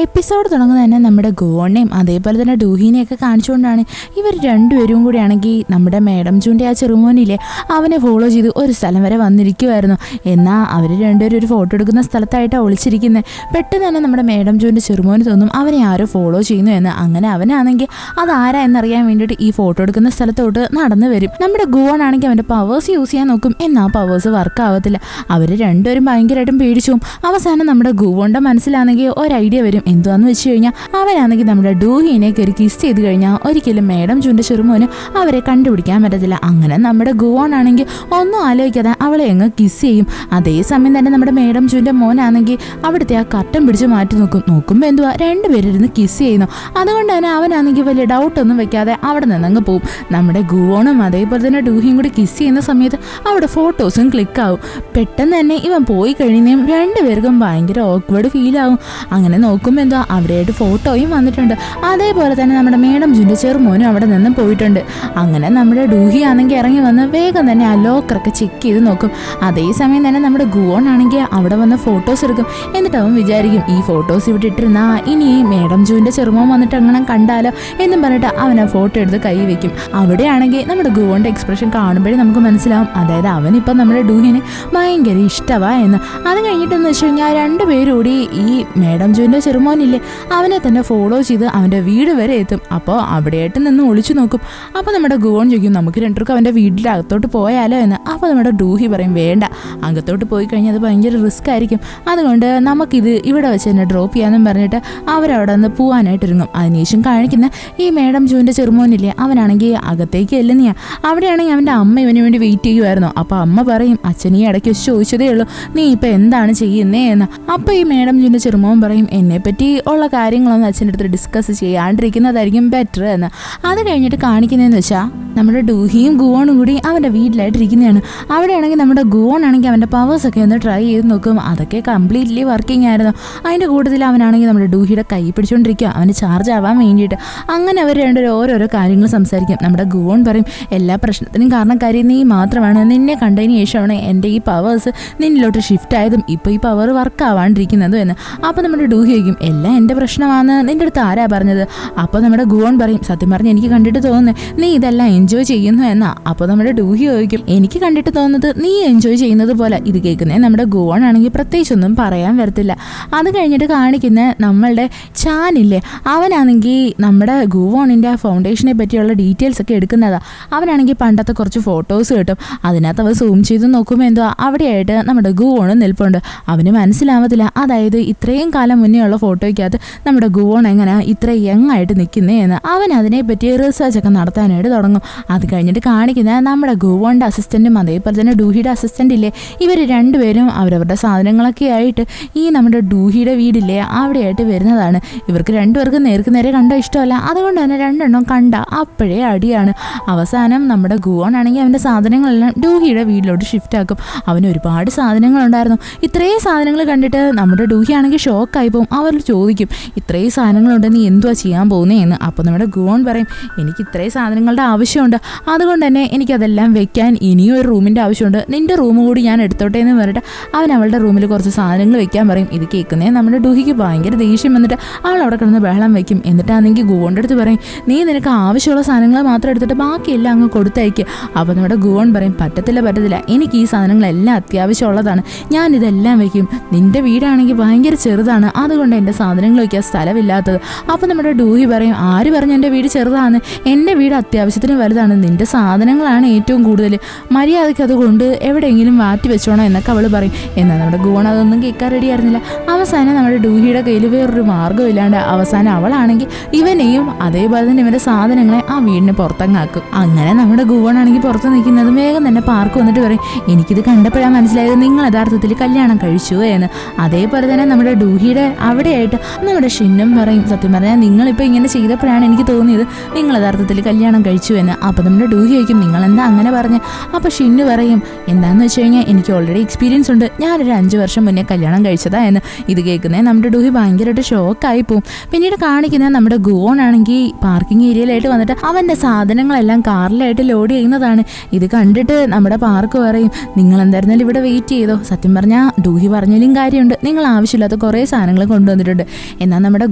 Episode തുടങ്ങുന്നത് തന്നെ നമ്മുടെ ഗോവണ്ണയും അതേപോലെ തന്നെ ഡൂഹിനെയൊക്കെ കാണിച്ചുകൊണ്ടാണ്. ഇവർ രണ്ടുപേരും കൂടിയാണെങ്കിൽ നമ്മുടെ മേഡം ജൂൻ്റെ ആ ചെറുമോനില്ലേ അവനെ ഫോളോ ചെയ്ത് ഒരു സ്ഥലം വരെ വന്നിരിക്കുമായിരുന്നു. എന്നാൽ അവർ രണ്ടുപേരും ഒരു ഫോട്ടോ എടുക്കുന്ന സ്ഥലത്തായിട്ടാണ് ഒളിച്ചിരിക്കുന്നത്. പെട്ടെന്ന് തന്നെ നമ്മുടെ മേഡം ജൂൻ്റെ ചെറുമോന് തോന്നും അവനെ ആരോ ഫോളോ ചെയ്യുന്നു എന്ന്. അങ്ങനെ അവനാണെങ്കിൽ അതാരാ എന്നറിയാൻ വേണ്ടിയിട്ട് ഈ ഫോട്ടോ എടുക്കുന്ന സ്ഥലത്തോട്ട് നടന്നു വരും. നമ്മുടെ ഗോവണാണെങ്കിൽ അവൻ്റെ പവേഴ്സ് യൂസ് ചെയ്യാൻ നോക്കും. എന്നാൽ പവേഴ്സ് വർക്ക് ആവത്തില്ല. അവർ രണ്ടുപേരും ഭയങ്കരമായിട്ടും പേടിച്ചു. അവസാനം നമ്മുടെ ഗോവോൻ്റെ മനസ്സിലാണെങ്കിൽ ഒരു ഐഡിയ വരും. എന്തുവാന്ന് വെച്ച് കഴിഞ്ഞാൽ അവനാണെങ്കിൽ നമ്മുടെ ഡൂഹിനെ കയറി കിസ് ചെയ്ത് കഴിഞ്ഞാൽ ഒരിക്കലും മേഡം ജൂൻ്റെ ചെറുമോന് അവരെ കണ്ടുപിടിക്കാൻ പറ്റത്തില്ല. അങ്ങനെ നമ്മുടെ ഗോവണാണെങ്കിൽ ഒന്നും ആലോചിക്കാതെ അവളെ എങ്ങ് കിസ് ചെയ്യും. അതേസമയം തന്നെ നമ്മുടെ മേഡം ജൂൻ്റെ മോനാണെങ്കിൽ അവിടുത്തെ ആ കട്ടൻ പിടിച്ച് മാറ്റി നോക്കുമ്പോൾ എന്തുവാ രണ്ടുപേരിരുന്ന് കിസ് ചെയ്യുന്നു. അതുകൊണ്ട് തന്നെ അവനാണെങ്കിൽ വലിയ ഡൗട്ടൊന്നും വെക്കാതെ അവിടെ നിന്നങ്ങ് പോവും. നമ്മുടെ ഗുവോണും അതേപോലെ തന്നെ ഡൂഹിയും കൂടി കിസ് ചെയ്യുന്ന സമയത്ത് അവിടെ ഫോട്ടോസും ക്ലിക്കാവും. പെട്ടെന്ന് തന്നെ ഇവൻ പോയി കഴിയുന്നതും രണ്ടുപേർക്കും ഭയങ്കര ഓക്വേർഡ് ഫീലാവും. അങ്ങനെ നോക്കുമ്പോൾ എന്തോ അവിടെയായിട്ട് ഫോട്ടോയും വന്നിട്ടുണ്ട്. അതേപോലെ തന്നെ നമ്മുടെ മേഡം ജൂൻ്റെ ചെറുമോനും അവിടെ നിന്നും പോയിട്ടുണ്ട്. അങ്ങനെ നമ്മുടെ ഡൂഹി ആണെങ്കിൽ ഇറങ്ങി വന്ന് വേഗം തന്നെ ആ ലോക്കറൊക്കെ ചെക്ക് ചെയ്ത് നോക്കും. അതേസമയം തന്നെ നമ്മുടെ ഗുവോൺ ആണെങ്കിൽ അവിടെ വന്ന് ഫോട്ടോസ് എടുക്കും. എന്നിട്ട് അവൻ വിചാരിക്കും ഈ ഫോട്ടോസ് ഇവിടെ ഇട്ടിരുന്നാ ഇനി മേഡം ജൂൻ്റെ ചെറുമോൻ വന്നിട്ട് അങ്ങനെ കണ്ടാലോ എന്നും പറഞ്ഞിട്ട് അവൻ ആ ഫോട്ടോ എടുത്ത് കൈ വെക്കും. അവിടെയാണെങ്കിൽ നമ്മുടെ ഗുവോൻ്റെ എക്സ്പ്രഷൻ കാണുമ്പോഴേ നമുക്ക് മനസ്സിലാവും, അതായത് അവനിപ്പം നമ്മുടെ ഡൂഹിനെ ഭയങ്കര ഇഷ്ടമാ എന്ന്. അത് കഴിഞ്ഞിട്ടെന്ന് വെച്ച് കഴിഞ്ഞാൽ രണ്ടുപേരൂടി ഈ മേഡം ജൂൻ്റെ ചെറുമോനില്ലേ അവനെ തന്നെ ഫോളോ ചെയ്ത് അവൻ്റെ വീട് വരെ എത്തും. അപ്പോൾ അവിടെയായിട്ട് നിന്ന് ഒളിച്ചു നോക്കും. അപ്പോൾ നമ്മുടെ ഗുവോൺ ചോദിക്കും നമുക്ക് രണ്ടുപേർക്കും അവൻ്റെ വീട്ടിൽ അകത്തോട്ട് പോയാലോ എന്ന്. അപ്പോൾ നമ്മുടെ ഡൂഹി പറയും വേണ്ട, അകത്തോട്ട് പോയി കഴിഞ്ഞാൽ അത് ഭയങ്കര റിസ്ക് ആയിരിക്കും, അതുകൊണ്ട് നമുക്കിത് ഇവിടെ വെച്ച് തന്നെ ഡ്രോപ്പ് ചെയ്യാമെന്നും പറഞ്ഞിട്ട് അവരവിടെ നിന്ന് പോകാനായിട്ട് ഒരുങ്ങും. അതിനുശേഷം കാണിക്കുന്ന ഈ മേഡം ജൂൻ്റെ ചെറുമോനില്ലേ അവനാണെങ്കിൽ അകത്തേക്ക് എല്ലുന്നിയാ. അവിടെയാണെങ്കിൽ അവൻ്റെ അമ്മ ഇവന് വേണ്ടി വെയിറ്റ് ചെയ്യുമായിരുന്നു. അപ്പോൾ അമ്മ പറയും അച്ഛൻ ഈ ഇടയ്ക്ക് വെച്ച് ചോദിച്ചതേ ഉള്ളൂ നീ ഇപ്പം എന്താണ് ചെയ്യുന്നേ എന്ന്. അപ്പോൾ ഈ മേഡം ജൂൻ്റെ ചെറുമോൻ പറയും എന്നെപ്പറ്റി ഉള്ള കാര്യങ്ങളൊന്നും അച്ഛൻ്റെ അടുത്ത് ഡിസ്കസ് ചെയ്യാണ്ടിരിക്കുന്നതായിരിക്കും ബെറ്റർ എന്ന്. അത് കഴിഞ്ഞിട്ട് കാണിക്കുന്നതെന്ന് വെച്ചാൽ നമ്മുടെ ഡൂഹിയും ഗുവോണും കൂടി അവൻ്റെ വീട്ടിലായിട്ടിരിക്കുന്നതാണ്. അവിടെയാണെങ്കിൽ നമ്മുടെ ഗുവോണാണെങ്കിൽ അവൻ്റെ പവേഴ്സൊക്കെ ഒന്ന് ട്രൈ ചെയ്ത് നോക്കും. അതൊക്കെ കംപ്ലീറ്റ്ലി വർക്കിംഗ് ആയിരുന്നു. അതിൻ്റെ കൂട്ടത്തിൽ അവനാണെങ്കിൽ നമ്മുടെ ഡൂഹിയുടെ കൈ പിടിച്ചുകൊണ്ടിരിക്കുക അവന് ചാർജ് ആവാൻ വേണ്ടിയിട്ട്. അങ്ങനെ അവർ രണ്ടുപേരും ഓരോരോ കാര്യങ്ങൾ സംസാരിക്കും. നമ്മുടെ ഗുവോൺ പറയും എല്ലാ പ്രശ്നത്തിനും കാരണക്കാരി നീ മാത്രമാണ്, നിന്നെ കണ്ടതിന് ശേഷമാണ് എൻ്റെ ഈ പവേഴ്സ് നിന്നിലോട്ട് ഷിഫ്റ്റ് ആയതും ഇപ്പോൾ ഈ പവർ വർക്ക് ആവാണ്ടിരിക്കുന്നതും എന്ന്. അപ്പോൾ നമ്മുടെ ഡൂഹി ചോദിക്കും എല്ലാം എൻ്റെ പ്രശ്നമാണെന്ന് നിൻ്റെ അടുത്ത് ആരാ പറഞ്ഞത്? അപ്പോൾ നമ്മുടെ ഗുവോൺ പറയും സത്യം പറഞ്ഞ് എനിക്ക് കണ്ടിട്ട് തോന്നുന്നു നീ ഇതെല്ലാം എൻജോയ് ചെയ്യുന്നു എന്നാ. അപ്പോൾ നമ്മുടെ ഡൂഹി ചോദിക്കും എനിക്ക് കണ്ടിട്ട് തോന്നുന്നത് നീ എൻജോയ് ചെയ്യുന്നത് പോലെ. ഇത് കേൾക്കുന്നത് നമ്മുടെ ഗുവോൺ ആണെങ്കിൽ പ്രത്യേകിച്ചൊന്നും പറയാൻ വരത്തില്ല. അത് കഴിഞ്ഞിട്ട് കാണിക്കുന്ന നമ്മളുടെ ചാനില്ലേ അവനാണെങ്കിൽ നമ്മുടെ ഗുവോണിൻ്റെ ആ ഫൗണ്ടേഷനെ പറ്റിയുള്ള ഡീറ്റെയിൽസ് ഒക്കെ എടുക്കുന്നതാണ്. അവനാണെങ്കിൽ പണ്ടത്തെ കുറച്ച് ഫോട്ടോസ് കിട്ടും. അതിനകത്ത് അവ സൂം ചെയ്ത് നോക്കുമ്പോൾ എന്തോ അവിടെയായിട്ട് നമ്മുടെ ഗുവോണും നിൽപ്പുണ്ട്. അവന് മനസ്സിലാവത്തില്ല, അതായത് ഇത്രയും കാലം മുന്നേ ഉള്ള ഫോട്ടോയ്ക്കകത്ത് നമ്മുടെ ഗുവോൺ എങ്ങനെ ഇത്ര യങ് ആയിട്ട് നിൽക്കുന്നേ എന്ന്. അവൻ അതിനെപ്പറ്റി റിസർച്ച് ഒക്കെ നടത്താനായിട്ട് തുടങ്ങും. അത് കഴിഞ്ഞിട്ട് കാണിക്കുന്ന നമ്മുടെ ഗുവോണിൻ്റെ അസിസ്റ്റൻറ്റും അതേപോലെ തന്നെ ഡൂഹിയുടെ അസിസ്റ്റൻ്റ് ഇല്ലേ ഇവർ രണ്ടുപേരും അവരവരുടെ സാധനങ്ങളൊക്കെ ആയിട്ട് ഈ നമ്മുടെ ഡൂഹിയുടെ വീടില്ലേ അവിടെയായിട്ട് വരുന്നതാണ്. ഇവർക്ക് രണ്ടുപേർക്കും നേർക്ക് നേരെ കണ്ട ഇഷ്ടമല്ല, അതുകൊണ്ട് തന്നെ രണ്ടെണ്ണം കണ്ട അപ്പോഴേ അടിയാണ്. അവസാനം നമ്മുടെ ഗുവോൺ ആണെങ്കിൽ അവൻ്റെ സാധനങ്ങളെല്ലാം ഡൂഹിയുടെ വീട്ടിലോട്ട് ഷിഫ്റ്റ് ആക്കും. അവന് ഒരുപാട് സാധനങ്ങളുണ്ടായിരുന്നു. ഇത്രയും സാധനങ്ങൾ കണ്ടിട്ട് നമ്മുടെ ഡൂഹി ആണെങ്കിൽ ഷോക്കായി പോകും. അവർ ചോദിക്കും ഇത്രയും സാധനങ്ങളുണ്ട് നീ എന്തുവാ ചെയ്യാൻ പോകുന്നേ എന്ന്. അപ്പോൾ നമ്മുടെ ഗുവോൺ പറയും എനിക്ക് ഇത്രയും സാധനങ്ങളുടെ ആവശ്യമുണ്ട്, അതുകൊണ്ട് തന്നെ എനിക്കതെല്ലാം വെക്കാൻ ഇനിയും ഒരു റൂമിൻ്റെ ആവശ്യമുണ്ട്, നിൻ്റെ റൂം കൂടി ഞാൻ എടുത്തോട്ടെ എന്ന് പറഞ്ഞിട്ട് അവൻ അവളുടെ റൂമിൽ കുറച്ച് സാധനങ്ങൾ വെക്കാൻ പറയും. ഇത് കേൾക്കുന്നേ നമ്മുടെ ഡൂഹിക്ക് ഭയങ്കര ദേഷ്യം വന്നിട്ട് അവൾ അവിടെ കിടന്ന് ബഹളം വയ്ക്കും. എന്നിട്ടാണെങ്കിൽ ഗുവോൻ്റെ അടുത്ത് പറയും നീ നിനക്ക് ആവശ്യമുള്ള സാധനങ്ങൾ മാത്രം എടുത്തിട്ട് ബാക്കിയെല്ലാം അങ്ങ് കൊടുത്തയക്കുക. അപ്പോൾ നമ്മുടെ ഗുവോൺ പറയും പറ്റത്തില്ല, എനിക്ക് ഈ സാധനങ്ങളെല്ലാം അത്യാവശ്യമുള്ളതാണ്, ഞാനിതെല്ലാം വെക്കും, നിൻ്റെ വീടാണെങ്കിൽ ഭയങ്കര ചെറുതാണ്, അതുകൊണ്ട് എൻ്റെ സാധനങ്ങൾ വയ്ക്കാൻ സ്ഥലമില്ലാത്തത്. അപ്പോൾ നമ്മുടെ ഡൂഹി പറയും ആര് പറഞ്ഞു എൻ്റെ വീട് ചെറുതാണ്, എൻ്റെ വീട് അത്യാവശ്യത്തിന് വലുതാണ്, നിൻ്റെ സാധനങ്ങളാണ് ഏറ്റവും കൂടുതൽ, മര്യാദയ്ക്ക് അതുകൊണ്ട് എവിടെയെങ്കിലും മാറ്റി വെച്ചോണോ എന്നൊക്കെ അവൾ പറയും. എന്നാൽ നമ്മുടെ ഗുവോൺ അതൊന്നും കേൾക്കാൻ റെഡി ആയിരുന്നില്ല. അവസാനം നമ്മുടെ ഡൂഹിയുടെ കയ്യിൽ വേറൊരു മാർഗ്ഗമില്ലാണ്ട് അവസാനം അവളാണെങ്കിൽ ഇവനെയും അതേപോലെ തന്നെ ഇവൻ്റെ സാധനങ്ങളെ ആ വീടിന് പുറത്തങ്ങാക്കും. അങ്ങനെ നമ്മുടെ ഗുവോൺ ആണെങ്കിൽ പുറത്ത് നിൽക്കുന്നത് വേഗം തന്നെ പാർക്ക് വന്നിട്ട് പറയും എനിക്കിത് കണ്ടപ്പോഴാണ് മനസ്സിലായത് നിങ്ങൾ യഥാർത്ഥത്തിൽ കല്യാണം കഴിച്ചു എന്ന്. അതേപോലെ തന്നെ നമ്മുടെ ഡൂഹിയുടെ അവിടെയായിട്ട് നമ്മുടെ ഷിന്നും പറയും സത്യം പറഞ്ഞാൽ നിങ്ങളിപ്പോൾ ഇങ്ങനെ ചെയ്തപ്പോഴാണ് എനിക്ക് തോന്നിയത് നിങ്ങൾ യഥാർത്ഥത്തിൽ കല്യാണം കഴിച്ചു എന്ന്. അപ്പോൾ നമ്മുടെ ഡൂഹി ചോദിക്കും നിങ്ങളെന്താ അങ്ങനെ പറഞ്ഞ്. അപ്പോൾ ഷിന്നു പറയും എന്താന്ന് വെച്ച് കഴിഞ്ഞാൽ എനിക്ക് ഓൾറെഡി എക്സ്പീരിയൻസ് ഉണ്ട്, ഞാനൊരു 5 വർഷം മുന്നേ കല്യാണം കഴിച്ചതാ എന്ന്. ഇത് കേൾക്കുന്നത് നമ്മുടെ ഡൂഹി ഭയങ്കരമായിട്ട് ഷോക്കായി പോവും. പിന്നീട് കാണിക്കുന്നത് നമ്മുടെ ഗോൺ ആണെങ്കിൽ പാർക്കിംഗ് ഏരിയയിലായിട്ട് വന്നിട്ട് അവൻ്റെ സാധനങ്ങളെല്ലാം കാറിലായിട്ട് ലോഡ് ചെയ്യുന്നതാണ്. ഇത് കണ്ടിട്ട് നമ്മുടെ പാർക്ക് പറയും നിങ്ങൾ എന്തായിരുന്നാലും ഇവിടെ വെയിറ്റ് ചെയ്തോ, സത്യം പറഞ്ഞാൽ ഡൂഹി പറഞ്ഞാലും കാര്യമുണ്ട്, നിങ്ങൾ ആവശ്യമില്ലാത്ത കുറേ സാധനങ്ങൾ കൊണ്ടുവന്നിട്ടുണ്ട്. എന്നാൽ നമ്മുടെ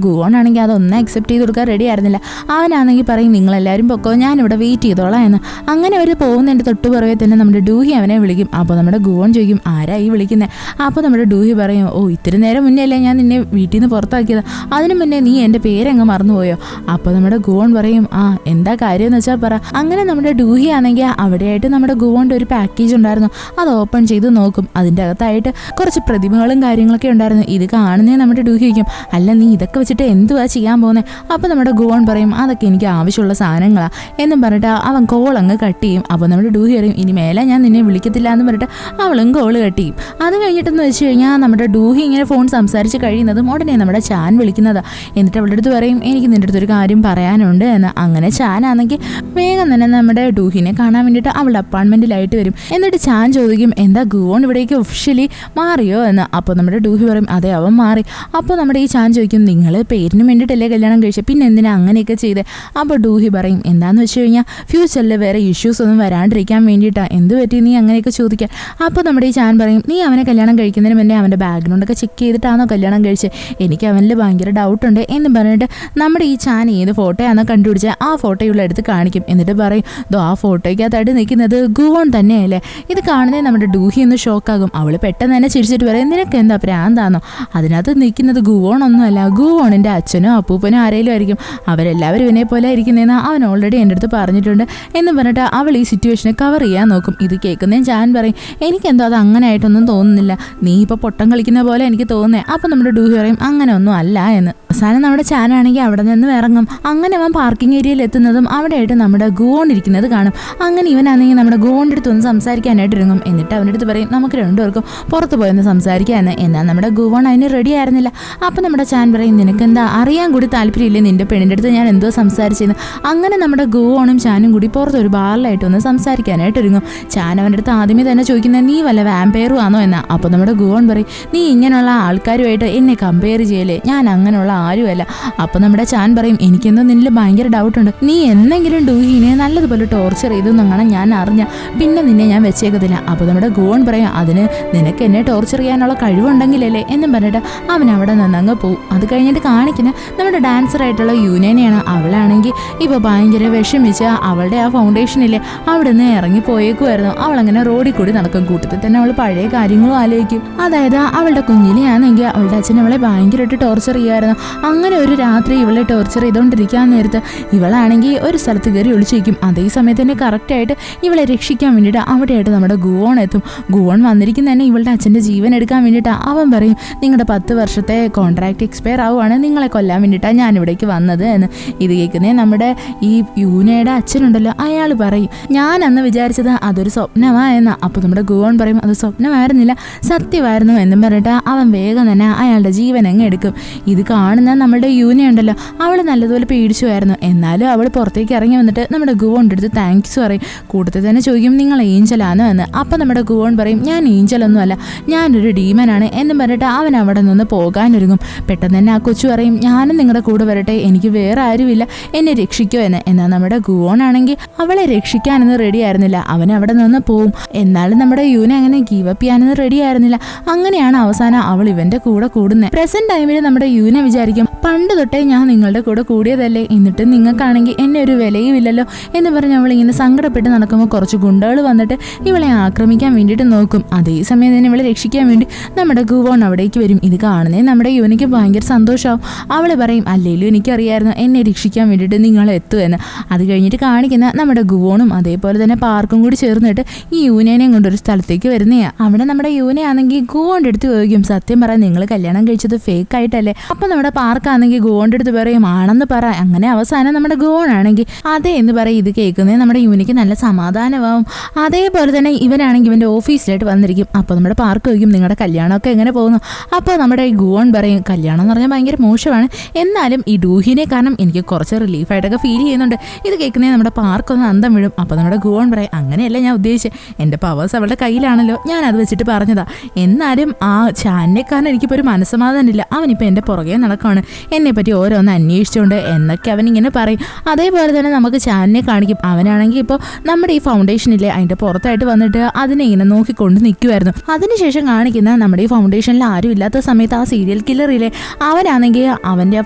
ഗോൺ ആണെങ്കിൽ അതൊന്നും അക്സെപ്റ്റ് ചെയ്ത് കൊടുക്കാൻ റെഡി ആയിരുന്നില്ല. അവനാണെങ്കിൽ പറയും നിങ്ങളെല്ലാവരും പൊക്കോ, ഞാനിവിടെ വെയിറ്റ് ചെയ്തോളാം എന്ന്. അങ്ങനെ അവർ പോകുന്നതിൻ്റെ തൊട്ട് പുറകെ തന്നെ നമ്മുടെ ഡൂഹി അവനെ വിളിക്കും. അപ്പോൾ നമ്മുടെ ഗോൺ ചോദിക്കും ആരായി വിളിക്കുന്നത്. അപ്പോൾ നമ്മുടെ ഡൂഹി പറയും ഓ ഇത്തിരി നേരം മുന്നേ അല്ലേ ഞാൻ നിന്നെ വീട്ടിൽ നിന്ന് പുറത്താക്കിയത്, അതിനു മുന്നേ നീ എൻ്റെ പേരങ്ങ് മറന്നുപോയോ. അപ്പോൾ നമ്മുടെ ഗോൺ പറയും എന്താ കാര്യം എന്ന് വെച്ചാൽ പറ. അങ്ങനെ നമ്മുടെ ഡൂഹി ആണെങ്കിൽ അവിടെയായിട്ട് നമ്മുടെ ഗോണിൻ്റെ ഒരു പാക്കേജ് ഉണ്ടായിരുന്നു, അത് ഓപ്പൺ ചെയ്ത് നോക്കും. അതിൻ്റെ അകത്തായിട്ട് കുറച്ച് പ്രതിമകളും കാര്യങ്ങളൊക്കെ ഉണ്ടായിരുന്നു. ഇത് കാണുന്നേ നമ്മുടെ ഡൂഹി ചോദിക്കും അല്ല നീ ഇതൊക്കെ വെച്ചിട്ട് എന്തുവാ ചെയ്യാൻ പോകുന്നത്. അപ്പോൾ നമ്മുടെ ഗോൺ പറയും അതൊക്കെ എനിക്ക് ആവശ്യമുള്ള സാധനങ്ങളാണ് എന്നും പറഞ്ഞിട്ട് അവൻ കോൾ അങ്ങ് കട്ട് ചെയ്യും. അപ്പോൾ നമ്മുടെ ഡൂഹി പറയും ഇനി മേലെ ഞാൻ നിന്നെ വിളിക്കത്തില്ല എന്ന് പറഞ്ഞിട്ട് അവളും കോൾ കട്ട് ചെയ്യും. അത് കഴിഞ്ഞിട്ടെന്ന് വെച്ച് കഴിഞ്ഞാൽ നമ്മുടെ ഡൂഹി ഇങ്ങനെ ഫോൺ സംസാരിച്ച് കഴിയുന്നതും ഉടനെ നമ്മുടെ ചാൻ വിളിക്കുന്നതാണ്. എന്നിട്ട് അവളുടെ അടുത്ത് പറയും എനിക്ക് നിൻ്റെ അടുത്തൊരു കാര്യം പറയാനുണ്ട് എന്ന്. അങ്ങനെ ചാനാണെങ്കിൽ വേഗം തന്നെ നമ്മുടെ ഡൂഹിനെ കാണാൻ വേണ്ടിയിട്ട് അവളുടെ അപ്പാർട്ട്മെൻറ്റിലായിട്ട് വരും. എന്നിട്ട് ചാൻ ചോദിക്കും എന്താ ഗോൺ ഇവിടേക്ക് ഒഫീഷ്യലി മാറിയോ എന്ന്. അപ്പോൾ നമ്മുടെ ഡൂഹി പറയും അതെ അവൻ മാറി. അപ്പോൾ നമ്മുടെ ഈ ചാൻ ചോദിക്കും നിങ്ങൾ പേരിന് വേണ്ടിയിട്ടല്ലേ കല്യാണം കഴിച്ചത്, പിന്നെ എന്തിനാ അങ്ങനെയൊക്കെ ചെയ്തത്. അപ്പോൾ ഡൂഹി പറയും എന്താന്ന് വെച്ച് കഴിഞ്ഞാൽ ഫ്യൂച്ചറിൽ വേറെ ഇഷ്യൂസ് ഒന്നും വരാണ്ടിരിക്കാൻ വേണ്ടിയിട്ടാണ്, എന്ത് പറ്റി നീ അങ്ങനെയൊക്കെ ചോദിക്കാൻ. അപ്പോൾ നമ്മുടെ ഈ ചാൻ പറയും നീ അവനെ കല്യാണം കഴിക്കുന്നതിന് മുന്നേ അവൻ്റെ ബാക്ക്ഗ്രൗണ്ടൊക്കെ ചെക്ക് ചെയ്തിട്ടാണോ കല്യാണം കഴിച്ചത്, എനിക്ക് അവനിൽ ഭയങ്കര ഡൗട്ടുണ്ട് എന്ന് പറഞ്ഞിട്ട് നമ്മുടെ ഈ ചാൻ ഏത് ഫോട്ടോയാണോ കണ്ടുപിടിച്ചത് ആ ഫോട്ടോ ഇവിടെ എടുത്ത് കാണിക്കും. എന്നിട്ട് പറയും ദോ ആ ഫോട്ടോയ്ക്കകത്തായിട്ട് നിൽക്കുന്നത് ഗുവോൺ തന്നെയല്ലേ. ഇത് കാണുന്നേ നമ്മുടെ ഡൂഹി ഒന്ന് ഷോക്കാകും. അവൾ പെട്ടെന്ന് തന്നെ ചിരിച്ചിട്ട് പറയും നിനക്ക് എന്താ പ്രാന്താന്നോ, അതിനകത്ത് നിൽക്കുന്നത് ഗുവോണൊന്നുമല്ല, ഗുവോണിൻ്റെ അച്ഛനോ അപ്പൂപ്പനോ ആരെങ്കിലും ആയിരിക്കും, അവരെല്ലാവരും ഇവനെ പോലെ ആയിരിക്കുന്നതെന്ന് അവൻ ഓൾറെഡി എൻ്റെ അടുത്ത് പറഞ്ഞിട്ടുണ്ട് എന്ന് പറഞ്ഞിട്ട് അവൾ ഈ സിറ്റുവേഷനെ കവർ ചെയ്യാൻ നോക്കും. ഇത് കേൾക്കുന്നതിന് ചാൻ പറയും എനിക്കെന്തോ അത് അങ്ങനെ ആയിട്ടൊന്നും തോന്നുന്നില്ല, നീ ഇപ്പോൾ പൊട്ടം കളിക്കുന്ന പോലെ എനിക്ക് തോന്നുന്നത്. അപ്പോൾ നമ്മുടെ ഡൂഹി പറയും അങ്ങനെ ഒന്നും അല്ല എന്ന്. അവസാനം നമ്മുടെ ചാനാണെങ്കിൽ അവിടെ നിന്ന് ഇറങ്ങും. അങ്ങനെ അവൻ പാർക്കിംഗ് ഏരിയയിൽ എത്തുന്നതും അവിടെയായിട്ട് നമ്മുടെ ഗോൺ ഇരിക്കുന്നത് കാണും. അങ്ങനെ ഇവനാണെങ്കിൽ നമ്മുടെ ഗോണിൻ്റെ അടുത്ത് ഒന്ന് സംസാരിക്കാനായിട്ട് ഇറങ്ങും. എന്നിട്ട് അവൻ്റെ അടുത്ത് പറയും നമുക്ക് രണ്ടുപേർക്കും പുറത്ത് പോയൊന്ന് സംസാരിക്കാമെന്ന്. എന്നാൽ നമ്മുടെ ഗോൺ അതിന് റെഡി ആയിരുന്നില്ല. അപ്പോൾ നമ്മുടെ ചാൻ പറയും നിനക്കെന്താ അറിയാൻ കൂടി താല്പര്യമില്ലേ നിൻ്റെ പെണ്ണിൻ്റെ അടുത്ത് ഞാൻ എന്തോ സംസാരിച്ചെന്ന്. അങ്ങനെ നമ്മുടെ ഗോണും ചാനും കൂടി പുറത്തൊരു ബാറിലായിട്ട് ഒന്ന് സംസാരിക്കാനായിട്ട് ഒരുങ്ങും. ചാൻ അവൻ്റെ അടുത്ത് ആദ്യമേ തന്നെ ചോദിക്കുന്നത് നീ വല്ല വാമ്പയറും ആണോ എന്നാ. അപ്പോൾ നമ്മുടെ ഗോൺ പറയും നീ ഇങ്ങനെയുള്ള ആൾക്കാരുമായിട്ട് എന്നെ കമ്പയർ ചെയ്യലേ, ഞാൻ അങ്ങനെയുള്ള ആരുമല്ല. അപ്പോൾ നമ്മുടെ ചാൻ പറയും എനിക്കെന്തോ നിന്നിൽ ഭയങ്കര ഡൗട്ടുണ്ട്, നീ എന്തെങ്കിലും ഡൂഹിനെ നല്ലതുപോലെ ടോർച്ചർ ചെയ്തു എന്നങ്ങനെ ഞാൻ അറിഞ്ഞ പിന്നെ നിന്നെ ഞാൻ വെച്ചേക്കത്തില്ല. അപ്പോൾ നമ്മുടെ ഗോൺ പറയും അതിന് നിനക്ക് എന്നെ ടോർച്ചർ ചെയ്യാനുള്ള കഴിവുണ്ടെങ്കിലല്ലേ എന്നും പറഞ്ഞിട്ട് അവൻ അവിടെ നിന്നങ്ങ് പോവും. അത് കഴിഞ്ഞിട്ട് കാണിക്കുന്ന നമ്മുടെ ഡാൻസറായിട്ടുള്ള യൂനേനെയാണ്. അവളാണെങ്കിൽ ഇപ്പോൾ ഭയങ്കര വിഷമിച്ച് അവളുടെ ആ ഫൗണ്ടേഷനില്ലേ അവിടെ നിന്ന് ഇറങ്ങി പോയേക്കുമായിരുന്നു. അവളങ്ങനെ റോഡിൽ കൂടി നടക്കും. കൂട്ടത്തിൽ തന്നെ അവൾ പഴയ കാര്യങ്ങളും ആലോചിക്കും. അതായത് അവളുടെ കുഞ്ഞിനെയാണെങ്കിൽ അവളുടെ അച്ഛൻ അവളെ ഭയങ്കരമായിട്ട് ടോർച്ചർ ചെയ്യുമായിരുന്നു. അങ്ങനെ ഒരു രാത്രി ഇവളെ ടോർച്ചർ ചെയ്തുകൊണ്ടിരിക്കാൻ നേരത്ത് ഇവളാണെങ്കിൽ ഒരു സ്ഥലത്ത് കയറി ഒളിച്ചിരിക്കും. അതേ സമയത്ത് തന്നെ കറക്റ്റായിട്ട് ഇവളെ രക്ഷിക്കാൻ വേണ്ടിയിട്ട് അവിടെയായിട്ട് നമ്മുടെ ഗുവോൺ എത്തും. ഗുവോൺ വന്നിരിക്കുന്ന തന്നെ ഇവളുടെ അച്ഛൻ്റെ ജീവൻ എടുക്കാൻ വേണ്ടിയിട്ട് അവൻ പറയും നിങ്ങളുടെ 10 വർഷത്തെ കോൺട്രാക്ട് എക്സ്പയർ ആവുകയാണ്, നിങ്ങളെ കൊല്ലാൻ വേണ്ടിയിട്ടാണ് ഞാനിവിടേക്ക് വന്നത് എന്ന്. ഇത് കേൾക്കുന്നേ നമ്മുടെ ഈ യൂനയുടെ അച്ഛനുണ്ടല്ലോ അയാൾ പറയും ഞാൻ അന്ന് വിചാരിച്ചത് അതൊരു സ്വപ്നമാ എന്ന്. അപ്പോൾ നമ്മുടെ ഗുവോൺ പറയും അത് സ്വപ്നമായിരുന്നില്ല സത്യമായിരുന്നു എന്നും പറഞ്ഞിട്ട് അവൻ വേഗം തന്നെ അയാളുടെ ജീവൻ അങ്ങ് എടുക്കും. ഇത് കാണുന്ന നമ്മുടെ യൂനയുണ്ടല്ലോ അവൾ നല്ലതുപോലെ പേടിച്ചുമായിരുന്നു. എന്നാലും അവൾ പുറത്തേക്ക് ഇറങ്ങി വന്നിട്ട് നമ്മുടെ ഗുവോണിൻ്റെ അടുത്ത് താങ്ക്സ് പറയും. കൂട്ടത്തിൽ തന്നെ ചോദിക്കും നിങ്ങൾ ഏഞ്ചലാണോ എന്ന്. അപ്പോൾ നമ്മുടെ ഗുവോൺ പറയും ഞാൻ ഏഞ്ചലൊന്നുമല്ല, ഞാനൊരു ഡീമനാണ് എന്നും പറഞ്ഞിട്ട് അവൻ അവിടെ നിന്ന് പോകാനൊരുങ്ങും. പെട്ടെന്ന് തന്നെ ആ കൊച്ചു പറയും ഞാനും നിങ്ങളുടെ കൂടെ വരട്ടെ, എനിക്ക് വേറെ ആരുമില്ല, എന്നെ രക്ഷിക്കോ എന്ന്. എന്നാൽ നമ്മുടെ ഗുവോൺ ആണെങ്കിൽ അവളെ രക്ഷിക്കാനൊന്നും റെഡി ആയിരുന്നില്ല, അവൻ അവിടെ നിന്ന് പോവും. എന്നാലും നമ്മുടെ യൂന അങ്ങനെ ഗീവ് അപ്പ് ചെയ്യാനൊന്നും റെഡി ആയിരുന്നില്ല. അങ്ങനെയാണ് അവസാനം അവൾ ഇവന്റെ കൂടെ കൂടുന്നത്. പ്രസന്റ് ടൈമിൽ നമ്മുടെ യൂന വിചാരിക്കും പണ്ട് തൊട്ടേ ഞാൻ നിങ്ങളുടെ കൂടെ കൂടിയതല്ലേ, എന്നിട്ട് നിങ്ങൾക്കാണെങ്കിൽ എന്നെ ഒരു വിലയും ഇല്ലല്ലോ എന്ന് പറഞ്ഞ് അവൾ ഇങ്ങനെ സങ്കടപ്പെട്ട് നടക്കുമ്പോൾ കുറച്ച് ഗുണ്ടകൾ വന്നിട്ട് ഇവളെ ആക്രമിക്കാൻ വേണ്ടിയിട്ട് നോക്കും. അതേസമയം തന്നെ ഇവളെ രക്ഷിക്കാൻ വേണ്ടി നമ്മുടെ ഗുവോൺ അവിടേക്ക് വരും. ഇത് കാണുന്നേ നമ്മുടെ യൂനയ്ക്ക് ഭയങ്കര സന്തോഷമാവും. അവളെ പറയും അല്ലേലും എനിക്കറിയായിരുന്നു എന്നെ രക്ഷിക്കാൻ വേണ്ടിയിട്ട് നിങ്ങൾ എത്തുമെന്ന്. അത് കഴിഞ്ഞിട്ട് കാണിക്കുന്ന നമ്മുടെ ഗുവോണും അതേപോലെ തന്നെ പാർക്കും കൂടി ചേർന്നിട്ട് ഈ യൂനേനെയും കൊണ്ടൊരു സ്ഥലത്തേക്ക് വരുന്നതാണ്. അവിടെ നമ്മുടെ യൂനയാണെങ്കിൽ ഗുവോൻ്റെ അടുത്ത് ചോദിക്കും സത്യം പറയാം നിങ്ങൾ കല്യാണം കഴിച്ചത് ഫേക്ക് ആയിട്ടല്ലേ. അപ്പോൾ നമ്മുടെ പാർക്കാണെങ്കിൽ ഗുവോൻ്റെ അടുത്ത് പറയും ആണെന്ന് പറ. അങ്ങനെ അവസാനം നമ്മുടെ ഗുവോൺ ആണെങ്കിൽ അതെ എന്ന് പറയും. ഇത് കേൾക്കുന്നത് നമ്മുടെ യുവിനിക്ക് നല്ല സമാധാനമാവും. അതേപോലെ തന്നെ ഇവനാണെങ്കിൽ ഇവൻ്റെ ഓഫീസിലായിട്ട് വന്നിരിക്കും. അപ്പോൾ നമ്മുടെ പാർക്ക് ചോദിക്കും നിങ്ങളുടെ കല്യാണമൊക്കെ എങ്ങനെ പോകുന്നു. അപ്പോൾ നമ്മുടെ ഈ ഗുവോൺ പറയും കല്യാണം എന്ന് പറഞ്ഞാൽ ഭയങ്കര മോശമാണ്, എന്നാലും ഈ ഡൂഹിനെ കാരണം എനിക്ക് കുറച്ച് റിലീഫായിട്ടൊക്കെ ഫീൽ ചെയ്യുന്നുണ്ട്. ഇത് കേൾക്കുന്നത് നമ്മുടെ പാർക്കൊന്ന് അന്തം വീഴും. അപ്പോൾ നമ്മുടെ ഗുവോൺ പറയും അങ്ങനെയല്ല ഞാൻ ഉദ്ദേശിച്ചത്, എൻ്റെ പവേഴ്സ് അവളുടെ കയ്യിലാണല്ലോ, ഞാൻ അത് വെച്ചിട്ട് പറഞ്ഞതാ. എന്നാലും ആ ചാനിനെ കാരണം എനിക്കിപ്പോൾ ഒരു മനസ്സമാധാനമില്ല, അവനിപ്പോൾ എൻ്റെ പുറകെ നടക്കുകയാണ്, എന്നെപ്പറ്റി ഓരോന്ന് അന്വേഷിച്ചുകൊണ്ട് എന്നൊക്കെ അവനിങ്ങനെ പറയും. അതേപോലെ തന്നെ നമുക്ക് ചാനിനെ കാണിക്കും. അവനാണെങ്കിൽ ഇപ്പോൾ നമ്മുടെ ഈ ഫൗണ്ടേഷനില്ലേ അതിൻ്റെ പുറത്തായിട്ട് വന്നിട്ട് അതിനെ ഇങ്ങനെ നോക്കിക്കൊണ്ട് നിൽക്കുമായിരുന്നു. അതിനുശേഷം കാണിക്കുന്ന നമ്മുടെ ഈ ഫൗണ്ടേഷനിൽ ആരും ഇല്ലാത്ത സമയത്ത് ആ സീരിയൽ കില്ലറില്ലേ അവനാണെങ്കിൽ അവൻ്റെ ആ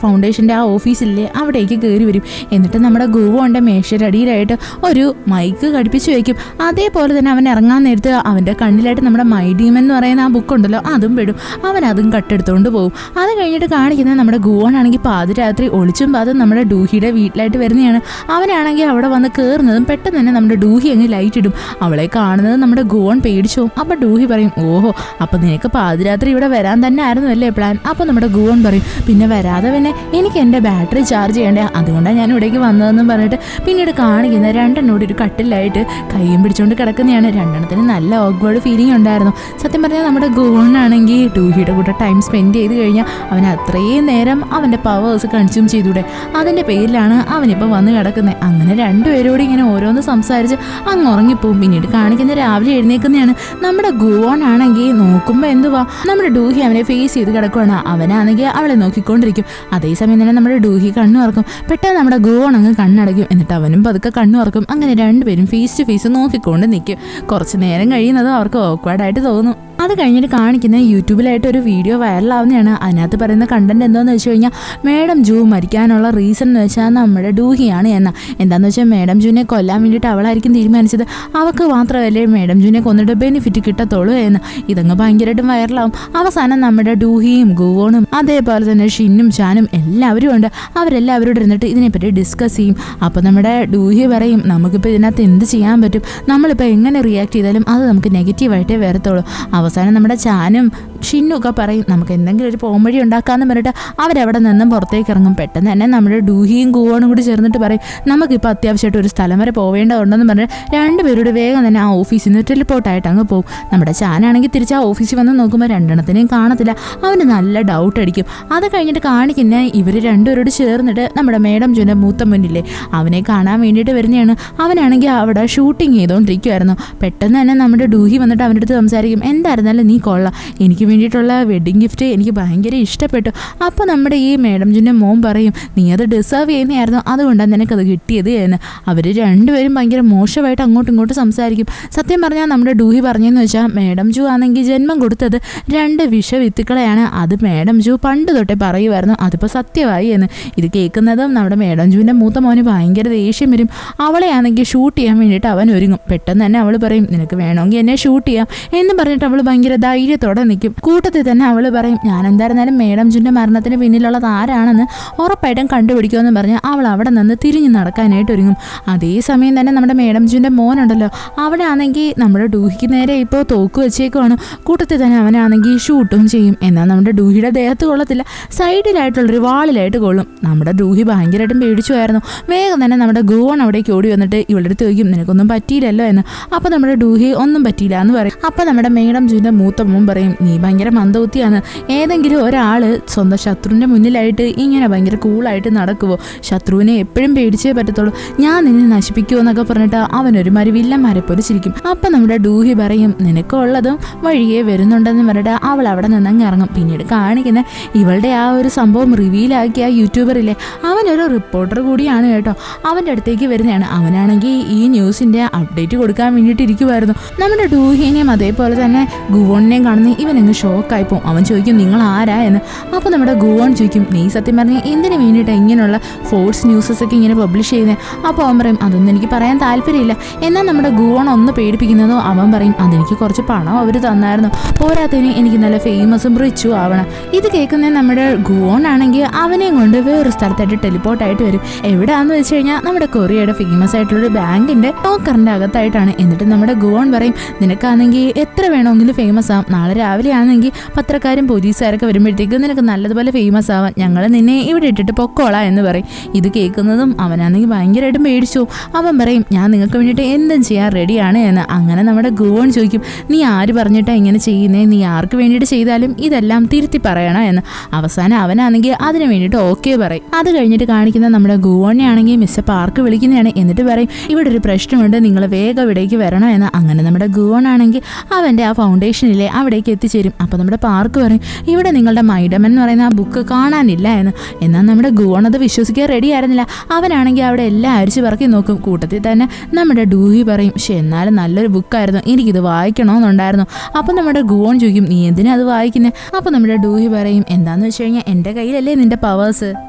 ഫൗണ്ടേഷൻ്റെ ആ ഓഫീസിലെ അവിടേക്ക് കയറി വരും. എന്നിട്ട് നമ്മുടെ ഗുവോൻ്റെ മേശരടിയിലായിട്ട് ഒരു മൈക്ക് ഘടിപ്പിച്ച് വയ്ക്കും. അതേപോലെ തന്നെ അവൻ ഇറങ്ങാൻ നേരത്ത് അവൻ്റെ കണ്ണിലായിട്ട് നമ്മുടെ മൈഡീമൻ എന്ന് പറയുന്ന ആ ബുക്കുണ്ടല്ലോ അതും പെടും. അവൻ അതും കട്ടെടുത്തുകൊണ്ട് പോകും. അത് കഴിഞ്ഞിട്ട് കാണിക്കുന്നത് നമ്മുടെ ഗുവോൺ ആണെങ്കിൽ പാതിരാത്രി ഒളിച്ചും പാതും നമ്മുടെ ഡൂഹിയുടെ വീട്ടിലായിട്ട് വരുന്നതാണ്. അവനാണെങ്കിൽ അവിടെ വന്ന് കയറുന്നതും പെട്ടെന്ന് തന്നെ നമ്മുടെ ഡൂഹി അങ്ങ് ലൈറ്റ് ഇടും. അവളെ കാണുന്നത് നമ്മുടെ ഗുവോൺ പേടിച്ചു പോകും. അപ്പോൾ ഡൂഹി പറയും ഓഹോ അപ്പം നിനക്ക് പാതിരാത്രി ഇവിടെ വരാൻ തന്നെ ആയിരുന്നു അല്ലേ പ്ലാൻ. അപ്പോൾ നമ്മുടെ ഗുവോൺ പറയും പിന്നെ വരാതെ പിന്നെ എനിക്ക് എൻ്റെ ബാറ്ററി ചാർജ് ചെയ്യണ്ടേ, അതുകൊണ്ടാണ് ഞാൻ ഇവിടേക്ക് വന്നതെന്നും പറഞ്ഞിട്ട് പിന്നീട് കാണിക്കുന്ന രണ്ടെണ്ണോട് ഒരു കട്ടിലായിട്ട് കയ്യും പിടിച്ചുകൊണ്ട് കിടക്കുന്നതാണ്. രണ്ടെണ്ണത്തിന് നല്ല ഓക്വേർഡ് ഫീലിംഗ് ഉണ്ടായിരുന്നു. സത്യം പറഞ്ഞാൽ നമ്മുടെ ഗുവോണാണെങ്കിൽ ഡൂഹിയുടെ കൂടെ ടൈം സ്പെൻഡ് ചെയ്ത് കഴിഞ്ഞാൽ അവൻ അത്രയും നേരം അവൻ്റെ പവേഴ്സ് കൺസ്യൂം ചെയ്തൂടെ, അതിൻ്റെ പേരിലാണ് അവനിപ്പോൾ വന്ന് കിടക്കുന്നത്. അങ്ങനെ രണ്ടുപേരോട് ഇങ്ങനെ ഓരോന്ന് സംസാരിച്ച് അങ്ങ് ഉറങ്ങിപ്പോവും. പിന്നീട് കാണിക്കുന്ന രാവിലെ എഴുന്നേക്കുന്നതാണ്. നമ്മുടെ ഗുവോൺ ആണെങ്കിൽ നോക്കുമ്പോൾ എന്തുവാ നമ്മുടെ ഡൂഹി അവനെ ഫേസ് ചെയ്ത് കിടക്കുകയാണ്. അവനാണെങ്കിൽ അവളെ നോക്കിക്കൊണ്ടിരിക്കും. അതേസമയം തന്നെ നമ്മുടെ ഡൂഹി കണ്ണു തുറക്കും. പെട്ടെന്ന് നമ്മുടെ ഗുവോൺ അങ്ങ് കണ്ണടയ്ക്കും. എന്നിട്ട് അവനും പതുക്കെ കണ്ണു തുറക്കും. അങ്ങനെ രണ്ടുപേരും ഫേസ് ടു ഫേസ് നോക്കിക്കൊണ്ട് നിൽക്കും. കുറച്ച് നേരം കഴിയുന്നതും അവർക്ക് ഓക്വേർഡായിട്ട് തോന്നും. അത് കഴിഞ്ഞിട്ട് കാണിക്കുന്ന യൂട്യൂബിലായിട്ട് ഒരു വീഡിയോ വൈറലാവുന്നതാണ്. അതിനകത്ത് പറയുന്ന കണ്ടന്റ് എന്താണെന്ന് വെച്ച് കഴിഞ്ഞാൽ മേഡം ജൂ മരിക്കാനുള്ള റീസൺ എന്ന് വെച്ചാൽ നമ്മുടെ ഡൂഹിയാണ് എന്ന. എന്താണെന്ന് വെച്ചാൽ മേഡം ജൂനെ കൊല്ലാൻ വേണ്ടിയിട്ട് അവളായിരിക്കും തീരുമാനിച്ചത്. അവൾക്ക് മാത്രമല്ലേ മേഡം ജൂനെ കൊന്നിട്ട് ബെനിഫിറ്റ് കിട്ടത്തുള്ളൂ എന്ന്. ഇതങ്ങ് ഭയങ്കരമായിട്ടും വൈറലാവും. അവസാനം നമ്മുടെ ഡൂഹിയും ഗുവോണും അതേപോലെ തന്നെ ഷിന്നും ചാനും എല്ലാവരും ഉണ്ട്. അവരെല്ലാവരോട് ഇരുന്നിട്ട് ഇതിനെപ്പറ്റി ഡിസ്കസ് ചെയ്യും. അപ്പോൾ നമ്മുടെ ഡൂഹി പറയും നമുക്കിപ്പോൾ ഇതിനകത്ത് എന്ത് ചെയ്യാൻ പറ്റും, നമ്മളിപ്പോൾ എങ്ങനെ റിയാക്ട് ചെയ്താലും അത് നമുക്ക് നെഗറ്റീവായിട്ടേ വരത്തുള്ളൂ. അവസാനം നമ്മുടെ ചാനും ഷിന്നും ഒക്കെ പറയും നമുക്ക് എന്തെങ്കിലും ഒരു പോംവഴി ഉണ്ടാക്കാമെന്ന് പറഞ്ഞിട്ട് അവരവിടെ നിന്നും പുറത്തേക്ക് ഇറങ്ങും. പെട്ടെന്ന് തന്നെ നമ്മുടെ ഡൂഹിയും ഗുവോണും കൂടി ചേർന്നിട്ട് പറയും നമുക്കിപ്പോൾ അത്യാവശ്യമായിട്ട് ഒരു സ്ഥലം വരെ പോവേണ്ടതുണ്ടെന്ന് പറഞ്ഞ് രണ്ടുപേരോട് വേഗം തന്നെ ആ ഓഫീസിൽ നിന്ന് ടെലിപ്പോർട്ടായിട്ട് അങ്ങ് പോകും. നമ്മുടെ ചാനാണെങ്കിൽ തിരിച്ച് ആ ഓഫീസിൽ വന്ന് നോക്കുമ്പോൾ രണ്ടെണ്ണത്തിനെയും കാണത്തില്ല. അവന് നല്ല ഡൗട്ട് അടിക്കും. അത് കഴിഞ്ഞിട്ട് കാണിക്കുന്ന ഇവർ രണ്ടുപേരോട് ചേർന്നിട്ട് നമ്മുടെ മേഡം ജൂൻ്റെ മൂത്ത മുന്നില്ലേ അവനെ കാണാൻ വേണ്ടിയിട്ട് വരുന്നതാണ്. അവനാണെങ്കിൽ അവിടെ ഷൂട്ടിങ് ചെയ്തുകൊണ്ടിരിക്കുമായിരുന്നു. പെട്ടെന്ന് തന്നെ നമ്മുടെ ഡൂഹി വന്നിട്ട് അവൻ്റെ അടുത്ത് സംസാരിക്കും എന്തായിരുന്നാലും നീ കൊള്ളാം, എനിക്ക് വേണ്ടിയിട്ടുള്ള വെഡ്ഡിങ് ഗിഫ്റ്റ് എനിക്ക് ഭയങ്കര ഇഷ്ടപ്പെട്ടു. അപ്പോൾ നമ്മുടെ ഈ മേഡം ജൂൻ്റെ മോൻ പറയും നീ അത് ഡിസേർവ് ചെയ്യുന്നതായിരുന്നു, അതുകൊണ്ടാണ് നിനക്കത് കിട്ടിയത് എന്ന്. അവർ രണ്ടുപേരും ഭയങ്കര മോശമായിട്ട് അങ്ങോട്ടും ഇങ്ങോട്ടും സംസാരിക്കും. സത്യം പറഞ്ഞാൽ നമ്മുടെ ഡൂഹി പറഞ്ഞതെന്ന് വെച്ചാൽ മേഡം ജൂ ആണെങ്കിൽ ജന്മം കൊടുത്തത് 2 വിഷവിത്തുക്കളെയാണ്. അത് മേഡം ജൂ പണ്ട് തൊട്ടേ പറയുമായിരുന്നു, അതിപ്പോൾ സത്യമായി എന്ന്. ഇത് കേൾക്കുന്നതും നമ്മുടെ മേഡം ജൂൻ്റെ മൂത്ത മോന് ഭയങ്കര ദേഷ്യം വരും. അവളെ ആണെങ്കിൽ ഷൂട്ട് ചെയ്യാൻ വേണ്ടിയിട്ട് അവൻ ഒരുങ്ങും. പെട്ടെന്ന് തന്നെ അവൾ പറയും നിനക്ക് വേണമെങ്കിൽ എന്നെ ഷൂട്ട് ചെയ്യാം എന്ന് പറഞ്ഞിട്ട് അവൾ ഭയങ്കര ധൈര്യത്തോടെ നിൽക്കും. കൂട്ടത്തിൽ തന്നെ അവൾ പറയും ഞാൻ എന്തായിരുന്നാലും മേഡം ജൂൻ്റെ മരണത്തിന് പിന്നിലുള്ളത് ആരാണെന്ന് ഉറപ്പായിട്ടും കണ്ടുപിടിക്കുമെന്ന് പറഞ്ഞ് അവൾ അവിടെ നിന്ന് തിരിഞ്ഞു നടക്കാനായിട്ട് ഒരുങ്ങും. അതേസമയം തന്നെ നമ്മുടെ മേഡം ജൂൻ്റെ മോനുണ്ടല്ലോ അവിടെ ആണെങ്കിൽ നമ്മുടെ ഡൂഹിക്ക് നേരെ ഇപ്പോൾ തോക്ക് വെച്ചേക്കുവാണ്. കൂട്ടത്തിൽ തന്നെ അവനാണെങ്കിൽ ഷൂട്ടും ചെയ്യും. എന്നാൽ നമ്മുടെ ഡൂഹിയുടെ ദേഹത്ത് കൊള്ളത്തില്ല, സൈഡിലായിട്ടുള്ളൊരു വാളിലായിട്ട് കൊള്ളും. നമ്മുടെ ഡൂഹി ഭയങ്കരമായിട്ടും പേടിച്ചു പോയായിരുന്നു. വേഗം തന്നെ നമ്മുടെ ഗുവോൺ അവിടേക്ക് ഓടി വന്നിട്ട് ഇവളുടെ അടുത്ത് ചോദിക്കും നിനക്കൊന്നും പറ്റിയില്ലല്ലോ എന്ന്. അപ്പോൾ നമ്മുടെ ഡൂഹി ഒന്നും പറ്റിയില്ല എന്ന് പറയും. അപ്പോൾ നമ്മുടെ മേഡം ജൂൻ്റെ മൂത്ത മോൻ പറയും നീ ഭയങ്കര മന്ദബുദ്ധിയാണ്, ഏതെങ്കിലും ഒരാൾ സ്വന്തം ശത്രുവിൻ്റെ മുന്നിലായിട്ട് ഇങ്ങനെ ഭയങ്കര കൂളായിട്ട് നടക്കുമോ, ശത്രുവിനെ എപ്പോഴും പേടിച്ചേ പറ്റത്തുള്ളൂ, ഞാൻ നിന്നെ നശിപ്പിക്കുമോ എന്നൊക്കെ പറഞ്ഞിട്ട് അവനൊരുമാതിരി വില്ലന്മാരെ പൊരിച്ചിരിക്കും. അപ്പം നമ്മുടെ ഡൂഹി പറയും നിനക്കുള്ളതും വഴിയേ വരുന്നുണ്ടെന്ന് പറഞ്ഞിട്ട് അവൾ അവിടെ നിന്നങ്ങ് ഇറങ്ങും. പിന്നീട് കാണിക്കുന്ന ഇവളുടെ ആ ഒരു സംഭവം റിവീലാക്കിയ ആ യൂട്യൂബറില്ലേ അവനൊരു റിപ്പോർട്ടർ കൂടിയാണ് കേട്ടോ. അവൻ്റെ അടുത്തേക്ക് വരുന്നതാണ്. അവനാണെങ്കിൽ ഈ ന്യൂസിൻ്റെ അപ്ഡേറ്റ് കൊടുക്കാൻ വേണ്ടിയിട്ട് ഇരിക്കുമായിരുന്നു. നമ്മുടെ ഡൂഹിനെയും അതേപോലെ തന്നെ ഗുവോണിനെയും കാണുന്ന ഇവനങ്ങ് ഷോക്കായിപ്പോവും. അവൻ ചോദിക്കും നിങ്ങൾ ആരാ എന്ന്. അപ്പോൾ നമ്മുടെ ഗുവോൺ ചോദിക്കും നീ സത്യം പറഞ്ഞ് എന്തിനു വേണ്ടിയിട്ട് ഇങ്ങനെയുള്ള ഫോൾസ് ന്യൂസസ് ഒക്കെ ഇങ്ങനെ പബ്ലിഷ് ചെയ്യുന്നത്. അപ്പോൾ അവൻ പറയും അതൊന്നും എനിക്ക് പറയാൻ താല്പര്യമില്ല. എന്നാൽ നമ്മുടെ ഗുവോൺ ഒന്ന് പേടിപ്പിക്കുന്നതോ അവൻ പറയും അതെനിക്ക് കുറച്ച് പണം അവർ തന്നായിരുന്നു, പോരാത്തതിന് എനിക്ക് നല്ല ഫേമസും റിച്ചും ആവണം. ഇത് കേൾക്കുന്ന നമ്മുടെ ഗുവോൺ ആണെങ്കിൽ അവനെയും കൊണ്ട് വേറൊരു സ്ഥലത്തായിട്ട് ടെലിപ്പോർട്ടായിട്ട് വരും. എവിടെയാണെന്ന് വെച്ച് കഴിഞ്ഞാൽ നമ്മുടെ കൊറിയയുടെ ഫേമസ് ആയിട്ടുള്ളൊരു ബാങ്കിൻ്റെ ലോക്കറിൻ്റെ അകത്തായിട്ടാണ്. എന്നിട്ട് നമ്മുടെ ഗുവോൺ പറയും നിനക്കാണെങ്കിൽ എത്ര വേണമെങ്കിലും ഫേമസ് ആവും, നാളെ രാവിലെ ഇവിടെയാണെങ്കിൽ പത്രക്കാരും പോലീസുകാരൊക്കെ വരുമ്പോഴത്തേക്ക് നിനക്ക് നല്ലതുപോലെ ഫേമസ് ആവാൻ ഞങ്ങൾ നിന്നെ ഇവിടെ ഇട്ടിട്ട് പൊക്കോളാം എന്ന് പറയും. ഇത് കേൾക്കുന്നതും അവനാണെങ്കിൽ ഭയങ്കരമായിട്ട് മേടിച്ചു. അവൻ പറയും ഞാൻ നിങ്ങൾക്ക് വേണ്ടിയിട്ട് എന്തും ചെയ്യാൻ റെഡിയാണ് എന്ന്. അങ്ങനെ നമ്മുടെ ഗോവൺ ചോദിക്കും നീ ആര് പറഞ്ഞിട്ടാ ഇങ്ങനെ ചെയ്യുന്നേ, നീ ആർക്ക് വേണ്ടിയിട്ട് ചെയ്താലും ഇതെല്ലാം തിരുത്തി പറയണം എന്ന്. അവസാനം അവനാണെങ്കിൽ അതിന് വേണ്ടിയിട്ട് ഓക്കെ പറയും. അത് കഴിഞ്ഞിട്ട് കാണിക്കുന്ന നമ്മുടെ ഗോവണിനെ ആണെങ്കിൽ മിസ്റ്റർ പാർക്ക് വിളിക്കുന്നതാണ്. എന്നിട്ട് പറയും ഇവിടെ ഒരു പ്രശ്നമുണ്ട്, നിങ്ങൾ വേഗം ഇവിടേക്ക് വരണം എന്ന്. അങ്ങനെ നമ്മുടെ ഗോവൺ ആണെങ്കിൽ അവൻ്റെ ആ ഫൗണ്ടേഷനിലെ അവിടേക്ക് എത്തിച്ചേരും. അപ്പോൾ നമ്മുടെ പാർക്ക് പറയും ഇവിടെ നിങ്ങളുടെ മൈഡമൻ എന്ന് പറയുന്ന ആ ബുക്ക് കാണാനില്ല എന്ന്. എന്നാൽ നമ്മുടെ ഗോവൺ അത് വിശ്വസിക്കാൻ റെഡി ആയിരുന്നില്ല. അവനാണെങ്കിൽ അവിടെ എല്ലാം അരിച്ചു പറക്കി നോക്കും. കൂട്ടത്തിൽ തന്നെ നമ്മുടെ ഡൂഹി പറയും പക്ഷെ എന്നാലും നല്ലൊരു ബുക്കായിരുന്നു, എനിക്കിത് വായിക്കണമെന്നുണ്ടായിരുന്നു. അപ്പം നമ്മുടെ ഗോവൺ ചോദിക്കും നീ എന്തിനാ അത് വായിക്കുന്നത്? അപ്പോൾ നമ്മുടെ ഡൂഹി പറയും എന്താന്ന് വെച്ച് കഴിഞ്ഞാൽ എൻ്റെ കയ്യിലല്ലേ നിന്റെ പവേഴ്സ്,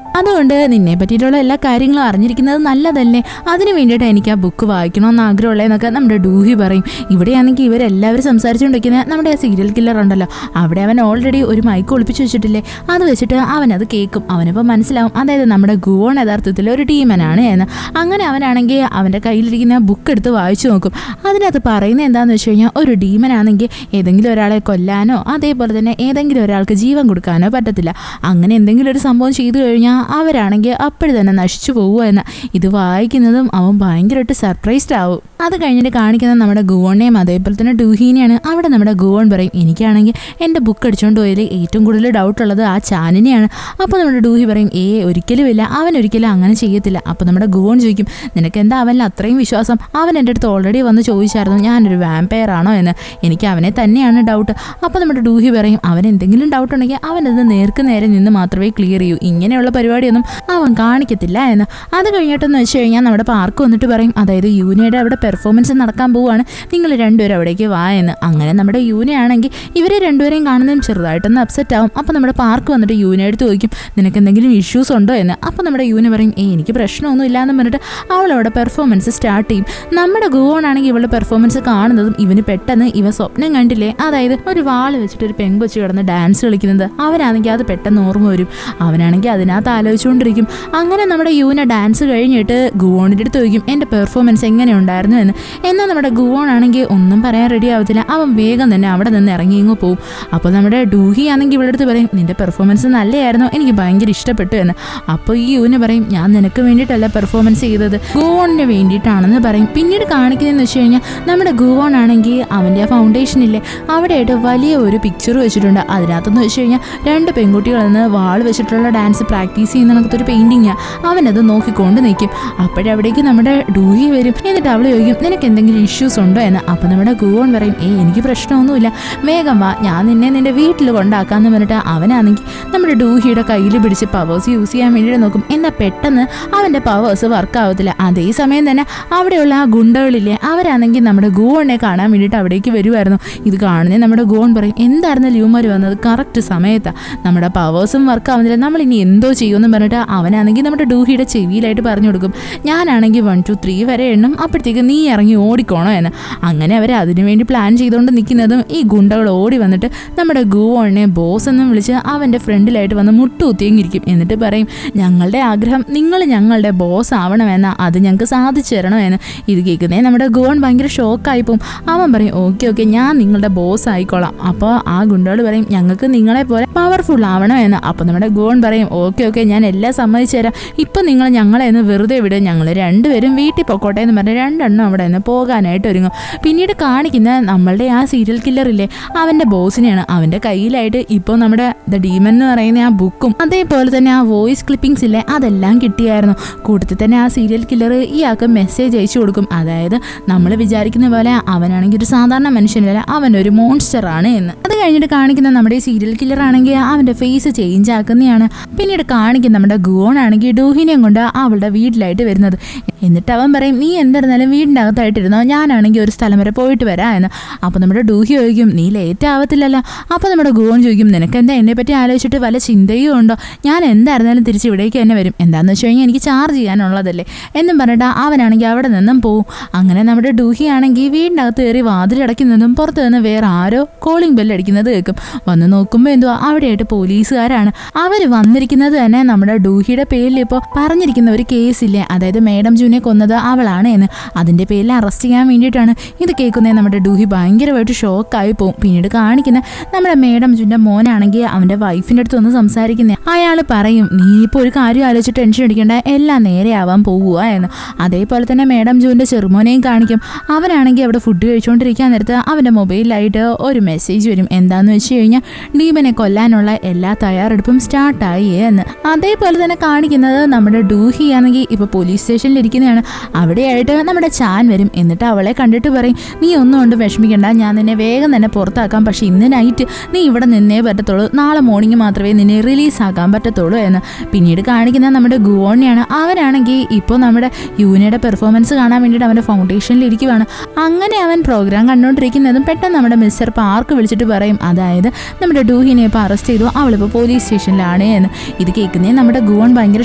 അതുകൊണ്ട് നിന്നെ പറ്റിയിട്ടുള്ള എല്ലാ കാര്യങ്ങളും അറിഞ്ഞിരിക്കുന്നത് നല്ലതല്ലേ, അതിന് വേണ്ടിയിട്ട് എനിക്ക് ആ ബുക്ക് വായിക്കണമെന്ന് ആഗ്രഹമുള്ളതെന്നൊക്കെ നമ്മുടെ ഡൂഹി പറയും. ഇവിടെയാണെങ്കിൽ ഇവരെല്ലാവരും സംസാരിച്ചുകൊണ്ടിരിക്കുന്ന നമ്മുടെ ആ സീരിയൽ കില്ലർ ഉണ്ടല്ലോ, അവിടെ അവൻ ഓൾറെഡി ഒരു മൈക്ക് ഒളിപ്പിച്ച് വെച്ചിട്ടില്ലേ, അത് വെച്ചിട്ട് അവനത് കേൾക്കും. അവനിപ്പോൾ മനസ്സിലാവും അതായത് നമ്മുടെ ഗുവോൺ യഥാർത്ഥത്തിൽ ഒരു ടീമനാണ് എന്ന്. അങ്ങനെ അവനാണെങ്കിൽ അവൻ്റെ കയ്യിലിരിക്കുന്ന ബുക്ക് എടുത്ത് വായിച്ചു നോക്കും. അതിനകത്ത് പറയുന്നത് എന്താണെന്ന് വെച്ച് കഴിഞ്ഞാൽ ഒരു ഡീമനാണെങ്കിൽ ഏതെങ്കിലും ഒരാളെ കൊല്ലാനോ അതേപോലെ തന്നെ ഏതെങ്കിലും ഒരാൾക്ക് ജീവൻ കൊടുക്കാനോ പറ്റത്തില്ല. അങ്ങനെ എന്തെങ്കിലും ഒരു സംഭവം ചെയ്തു കഴിഞ്ഞാൽ അവരാണെങ്കിൽ അപ്പോഴും തന്നെ നശിച്ചു പോവുക എന്ന്. ഇത് വായിക്കുന്നതും അവൻ ഭയങ്കരമായിട്ട് സർപ്രൈസ്ഡ് ആവും. അത് കഴിഞ്ഞിട്ട് കാണിക്കുന്നത് നമ്മുടെ ഗുവോണിനെയും അതേപോലെ തന്നെ ഡൂഹീനെയാണ്. അവിടെ നമ്മുടെ ഗുവോൺ പറയും എനിക്കാണെങ്കിൽ എൻ്റെ ബുക്ക് അടിച്ചുകൊണ്ട് പോയതിൽ ഏറ്റവും കൂടുതൽ ഡൗട്ടുള്ളത് ആ ചാനിനെയാണ്. അപ്പോൾ നമ്മുടെ ഡൂഹി പറയും ഒരിക്കലുമില്ല, അവൻ ഒരിക്കലും അങ്ങനെ ചെയ്യത്തില്ല. അപ്പോൾ നമ്മുടെ ഗുവോൺ ചോദിക്കും നിനക്ക് എന്താ അവനിൽ അത്രയും വിശ്വാസം? അവൻ എൻ്റെ അടുത്ത് ഓൾറെഡി വന്ന് ചോദിച്ചായിരുന്നു ഞാനൊരു വാമ്പയർ ആണോ എന്ന്, എനിക്ക് അവനെ തന്നെയാണ് ഡൗട്ട്. അപ്പോൾ നമ്മുടെ ഡൂഹി പറയും അവൻ എന്തെങ്കിലും ഡൗട്ട് ഉണ്ടെങ്കിൽ അവനത് നേർക്ക് നേരെ നിന്ന് മാത്രമേ ക്ലിയർ ചെയ്യൂ, ഇങ്ങനെയുള്ള പരിപാടിയൊന്നും അവൻ കാണിക്കത്തില്ല എന്ന്. അത് കഴിഞ്ഞിട്ടെന്ന് വെച്ച് കഴിഞ്ഞാൽ നമ്മുടെ പാർക്ക് വന്നിട്ട് പറയും അതായത് യൂനയുടെ അവിടെ പെർഫോമൻസ് നടക്കാൻ പോവുകയാണ്, നിങ്ങൾ രണ്ടുപേരും അവിടേക്ക് വാ എന്ന്. അങ്ങനെ നമ്മുടെ യൂനയാണെങ്കിൽ ഇവരെ രണ്ടുപേരെയും കാണുന്നതും ചെറുതായിട്ടൊന്ന് അപ്സെറ്റ് ആവും. അപ്പോൾ നമ്മുടെ പാർക്ക് വന്നിട്ട് യൂനയെടുത്ത് ചോദിക്കും നിനക്ക് എന്തെങ്കിലും ഇഷ്യൂസ് ഉണ്ടോ എന്ന്. അപ്പോൾ നമ്മുടെ യൂന പറയും എനിക്ക് പ്രശ്നമൊന്നും ഇല്ലയെന്ന് പറഞ്ഞിട്ട് അവളവിടെ പെർഫോമൻസ് സ്റ്റാർട്ട് ചെയ്യും. നമ്മുടെ ഗുവോൺ ആണെങ്കിൽ ഇവളുടെ പെർഫോമൻസ് കാണുന്നതും ഇവന് പെട്ടെന്ന് ഇവ സ്വപ്നം കണ്ടില്ലേ, അതായത് ഒരു വാള് വെച്ചിട്ട് ഒരു പെങ്കൊച്ച് കിടന്ന് ഡാൻസ് കളിക്കുന്നത്, അവനാണെങ്കിൽ അത് പെട്ടെന്ന് ഓർമ്മ വരും. അവനാണെങ്കിൽ അതിനകത്ത് ആലോചിച്ചുകൊണ്ടിരിക്കും. അങ്ങനെ നമ്മുടെ യൂന ഡാൻസ് കഴിഞ്ഞിട്ട് ഗുവോണിൻ്റെ അടുത്ത് ചോദിക്കും എൻ്റെ പെർഫോമൻസ് എങ്ങനെയുണ്ടായിരുന്നു എന്ന്. എന്നാൽ നമ്മുടെ ഗുവോൺ ആണെങ്കിൽ ഒന്നും പറയാൻ റെഡി ആവത്തില്ല, അവൻ വേഗം തന്നെ അവിടെ നിന്ന് ഇറങ്ങി ഇങ്ങ് പോവും. അപ്പോൾ നമ്മുടെ ഡൂഹി ആണെങ്കിൽ ഇവിടെ അടുത്ത് പറയും നിന്റെ പെർഫോമൻസ് നല്ലതായിരുന്നു, എനിക്ക് ഭയങ്കര ഇഷ്ടപ്പെട്ടു എന്ന്. അപ്പോൾ ഈ യൂന പറയും ഞാൻ നിനക്ക് വേണ്ടിയിട്ടല്ല പെർഫോമൻസ് ചെയ്തത്, ഗുവോണിന് വേണ്ടിയിട്ടാണെന്ന് പറയും. പിന്നീട് കാണിക്കുന്നതെന്ന് വെച്ച് കഴിഞ്ഞാൽ നമ്മുടെ ഗുവോൺ ആണെങ്കിൽ അവൻ്റെ ആ ഫൗണ്ടേഷനില്ലേ അവിടെയായിട്ട് വലിയ ഒരു പിക്ചർ വെച്ചിട്ടുണ്ട്. അതിനകത്തെന്ന് വെച്ച് കഴിഞ്ഞാൽ രണ്ട് പെൺകുട്ടികളിൽ നിന്ന് വാൾ വെച്ചിട്ടുള്ള ഡാൻസ് പ്രാക്ടീസ് ചെയ്യുന്ന കണക്കത്തൊരു പെയിൻറ്റിങ്ങാണ്. അവനത് നോക്കിക്കൊണ്ട് നിൽക്കും. അപ്പോഴവിടേക്ക് നമ്മുടെ ഡൂഹി വരും. എന്നിട്ട് അവൾ ചോദിക്കും നിനക്ക് എന്തെങ്കിലും ഇഷ്യൂസ് ഉണ്ടോ എന്ന്. അപ്പോൾ നമ്മുടെ ഗുവോൺ പറയും എനിക്ക് പ്രശ്നമൊന്നുമില്ല, വേഗം വാ, ഞാൻ നിന്നെ വീട്ടിൽ കൊണ്ടാക്കാമെന്ന് പറഞ്ഞിട്ട് അവനാണെങ്കിൽ നമ്മുടെ ഡൂഹിയുടെ കയ്യിൽ പിടിച്ച് പവേഴ്സ് യൂസ് ചെയ്യാൻ വേണ്ടിയിട്ട് നോക്കും. എന്നാൽ പെട്ടെന്ന് അവൻ്റെ പവേഴ്സ് വർക്ക് ആവത്തില്ല. അതേസമയം തന്നെ അവിടെയുള്ള ആ ഗുണ്ടകളില്ലേ അവരാണെങ്കിൽ നമ്മുടെ ഗുവോണിനെ കാണാൻ വേണ്ടിയിട്ട് അവിടേക്ക് വരുമായിരുന്നു. ഇത് കാണുന്നേ നമ്മുടെ ഗുവോൺ പറയും എന്തായിരുന്നു ല്യൂമർ വന്നത് കറക്റ്റ് സമയത്താണ്, നമ്മുടെ പവേഴ്സും വർക്ക് ആവുന്നില്ല, നമ്മൾ ഇനി എന്തോ ചെയ്യുമെന്ന് പറഞ്ഞിട്ട് അവനാണെങ്കിൽ നമ്മുടെ ഡൂഹിയുടെ ചെവിയിലായിട്ട് പറഞ്ഞു കൊടുക്കും ഞാനാണെങ്കിൽ 1 2 3 വരെ എണ്ണം, അപ്പോഴത്തേക്ക് നീ ഇറങ്ങി ഓടിക്കോണോ എന്ന്. അങ്ങനെ അവർ അതിനുവേണ്ടി പ്ലാൻ ചെയ്തുകൊണ്ട് നിൽക്കുന്നതും ഈ ഗുണ്ടകൾ ഓടി വന്നിട്ട് നമ്മുടെ ഗുവോണിനെ ബോസ് എന്നും വിളിച്ച് അവൻ്റെ ഫ്രണ്ടിലായിട്ട് വന്ന് മുട്ടുകുത്തിയെങ്കിരിക്കും. എന്നിട്ട് പറയും ഞങ്ങളുടെ ആഗ്രഹം നിങ്ങൾ ഞങ്ങളുടെ ബോസ് ആവണമെന്ന്, അത് ഞങ്ങൾക്ക് സാധിച്ചു തരണമെന്ന്. ഇത് കേൾക്കുന്നേ നമ്മുടെ ഗുവോൺ ഭയങ്കര ഷോക്കായിപ്പോവും. അവൻ പറയും ഓക്കെ ഞാൻ നിങ്ങളുടെ ബോസ് ആയിക്കോളാം. അപ്പോൾ ആ ഗുണ്ടകൾ പറയും ഞങ്ങൾക്ക് നിങ്ങളെ പോലെ പവർഫുൾ ആവണമെന്ന്. അപ്പോൾ നമ്മുടെ ഗുവോൺ പറയും ഓക്കെ ഞാൻ എല്ലാം സമ്മതിച്ചു തരാം, ഇപ്പം നിങ്ങൾ ഞങ്ങളെ ഒന്ന് വെറുതെ വിടും, ഞങ്ങൾ രണ്ടുപേരും വീട്ടിൽ പൊക്കോട്ടെ എന്ന് പറഞ്ഞ് രണ്ടെണ്ണം അവിടെ നിന്ന് പോകാനായിട്ട് ഒരുങ്ങും. പിന്നീട് കാണിക്കുന്ന നമ്മളുടെ ആ സീരിയൽ കില്ലറില്ലേ അവൻ്റെ ബോസിനെയാണ്. അവൻ്റെ കയ്യിലായിട്ട് ഇപ്പോൾ നമ്മുടെ ദ ഡീമൻ എന്ന് പറയുന്ന ആ ബുക്കും അതേപോലെ തന്നെ ആ വോയിസ് ക്ലിപ്പിംഗ്സ് ഇല്ലേ അതെല്ലാം കിട്ടിയായിരുന്നു. കൂട്ടത്തിൽ തന്നെ ആ സീരിയൽ കില്ലർ ഇയാൾക്ക് മെസ്സേജ് അയച്ചു കൊടുക്കും. അതായത് നമ്മൾ വിചാരിക്കുന്ന പോലെ അവനാണെങ്കിൽ ഒരു സാധാരണ മനുഷ്യനല്ല, അവനൊരു മോൺസ്റ്റർ ആണ് എന്ന്. അത് കഴിഞ്ഞിട്ട് കാണിക്കുന്ന നമ്മുടെ ഈ സീരിയൽ കില്ലർ ആണെങ്കിൽ അവൻ്റെ ഫേസ് ചേഞ്ച് ആക്കുന്നതാണ്. പിന്നീട് കാണിക്കുന്ന നമ്മുടെ ഗുവോൺ ആണെങ്കിൽ ഡൂഹിനെയും കൊണ്ട് അവളുടെ വീട്ടിലായിട്ട് വരുന്നത്. എന്നിട്ട് അവൻ പറയും നീ എന്തായിരുന്നാലും വീടിൻ്റെ അകത്തായിട്ടിരുന്നോ, ഞാനാണെങ്കിൽ ഒരു സ്ഥലം വരെ പോയിട്ട് വരാം എന്ന്. അപ്പോൾ നമ്മുടെ ഡൂഹി ചോദിക്കും നീ ലേറ്റ് ആവത്തില്ലല്ലോ. അപ്പോൾ നമ്മുടെ ഗുവോൺ ചോദിക്കും നിനക്ക് എന്താ എന്നെപ്പറ്റി ആലോചിച്ചിട്ട് വല്ല ചിന്തയും ഉണ്ടോ, ഞാൻ എന്തായിരുന്നാലും തിരിച്ച് ഇവിടേക്ക് തന്നെ വരും, എന്താണെന്ന് വെച്ച് കഴിഞ്ഞാൽ എനിക്ക് ചാർജ് ചെയ്യാനുള്ളതല്ലേ എന്നും പറഞ്ഞിട്ട് അവനാണെങ്കിൽ അവിടെ നിന്നും പോവും. അങ്ങനെ നമ്മുടെ ഡൂഹി ആണെങ്കിൽ വീടിൻ്റെ അകത്ത് കയറി വാതിലടയ്ക്കുന്നതും പുറത്ത് നിന്ന് വേറെ ആരോ കോളിംഗ് ബെല്ലടിക്കുന്നത് കേൾക്കും. വന്ന് നോക്കുമ്പോൾ എന്തുവാ അവിടെയായിട്ട് പോലീസുകാരാണ്. അവർ വന്നിരിക്കുന്നത് തന്നെ നമ്മുടെ ഡൂഹിയുടെ പേരിൽ ഇപ്പോൾ പറഞ്ഞിരിക്കുന്ന ഒരു കേസില്ലേ, അതായത് മേഡം ജൂനെ കൊന്നത് അവളാണ് എന്ന്. അതിൻ്റെ അതിൻ്റെ പേരിൽ അറസ്റ്റ് ചെയ്യാൻ വേണ്ടിയിട്ടാണ്. ഇത് കേൾക്കുന്നേ നമ്മുടെ ഡൂഹി ഭയങ്കരമായിട്ട് ഷോക്കായി പോകും. പിന്നീട് കാണിക്കുന്ന നമ്മുടെ മേഡം ജൂൻ്റെ മോനാണെങ്കിൽ അവൻ്റെ വൈഫിൻ്റെ അടുത്ത് ഒന്ന് സംസാരിക്കുന്നത്. അയാൾ പറയും, നീ ഇപ്പോൾ ഒരു കാര്യം ആലോചിച്ച് ടെൻഷൻ അടിക്കേണ്ട, എല്ലാം നേരെയാവാൻ പോവുക എന്ന്. അതേപോലെ തന്നെ മേഡം ജൂൻ്റെ ചെറുമോനെയും കാണിക്കും. അവനാണെങ്കിൽ അവിടെ ഫുഡ് കഴിച്ചുകൊണ്ടിരിക്കാൻ നേരത്ത് അവൻ്റെ മൊബൈലിലായിട്ട് ഒരു മെസ്സേജ് വരും. എന്താണെന്ന് വെച്ച് കഴിഞ്ഞാൽ ഡീമനെ കൊല്ലാനുള്ള എല്ലാ തയ്യാറെടുപ്പും സ്റ്റാർട്ടായി എന്ന്. അതേപോലെ തന്നെ കാണിക്കുന്നത് നമ്മുടെ ഡൂഹി ആണെങ്കിൽ ഇപ്പോൾ പോലീസ് സ്റ്റേഷനിൽ ഇരിക്കുന്നതാണ്. അവിടെയായിട്ട് നമ്മുടെ ചാൻ വരും. എന്നിട്ട് അവളെ കണ്ടിട്ട് പറയും, നീ ഒന്നും കൊണ്ട് വിഷമിക്കണ്ട, ഞാൻ നിന്നെ വേഗം തന്നെ പുറത്താക്കാം. പക്ഷെ ഇന്ന് നൈറ്റ് നീ ഇവിടെ നിന്നേ പറ്റത്തുള്ളൂ, നാളെ മോർണിംഗ് മാത്രമേ നിന്നെ റിലീസാക്കാൻ പറ്റത്തുള്ളൂ എന്ന്. പിന്നീട് കാണിക്കുന്നത് നമ്മുടെ ഗുവോണിയാണ്. അവനാണെങ്കിൽ ഇപ്പോൾ നമ്മുടെ യൂനയുടെ പെർഫോമൻസ് കാണാൻ വേണ്ടിയിട്ട് അവൻ്റെ ഫൗണ്ടേഷനിൽ ഇരിക്കുവാണ്. അങ്ങനെ അവൻ പ്രോഗ്രാം കണ്ടുകൊണ്ടിരിക്കുന്നതും പെട്ടെന്ന് നമ്മുടെ മിസ്റ്റർ പാർക്ക് വിളിച്ചിട്ട് പറയും, അതായത് നമ്മുടെ ഡൂഹിനെ ഇപ്പോൾ അറസ്റ്റ് ചെയ്തു, അവളിപ്പോൾ പോലീസ് സ്റ്റേഷനിലാണ് എന്ന്. ഇത് കേൾക്കുന്നേ നമ്മുടെ ഗുവോൺ ഭയങ്കര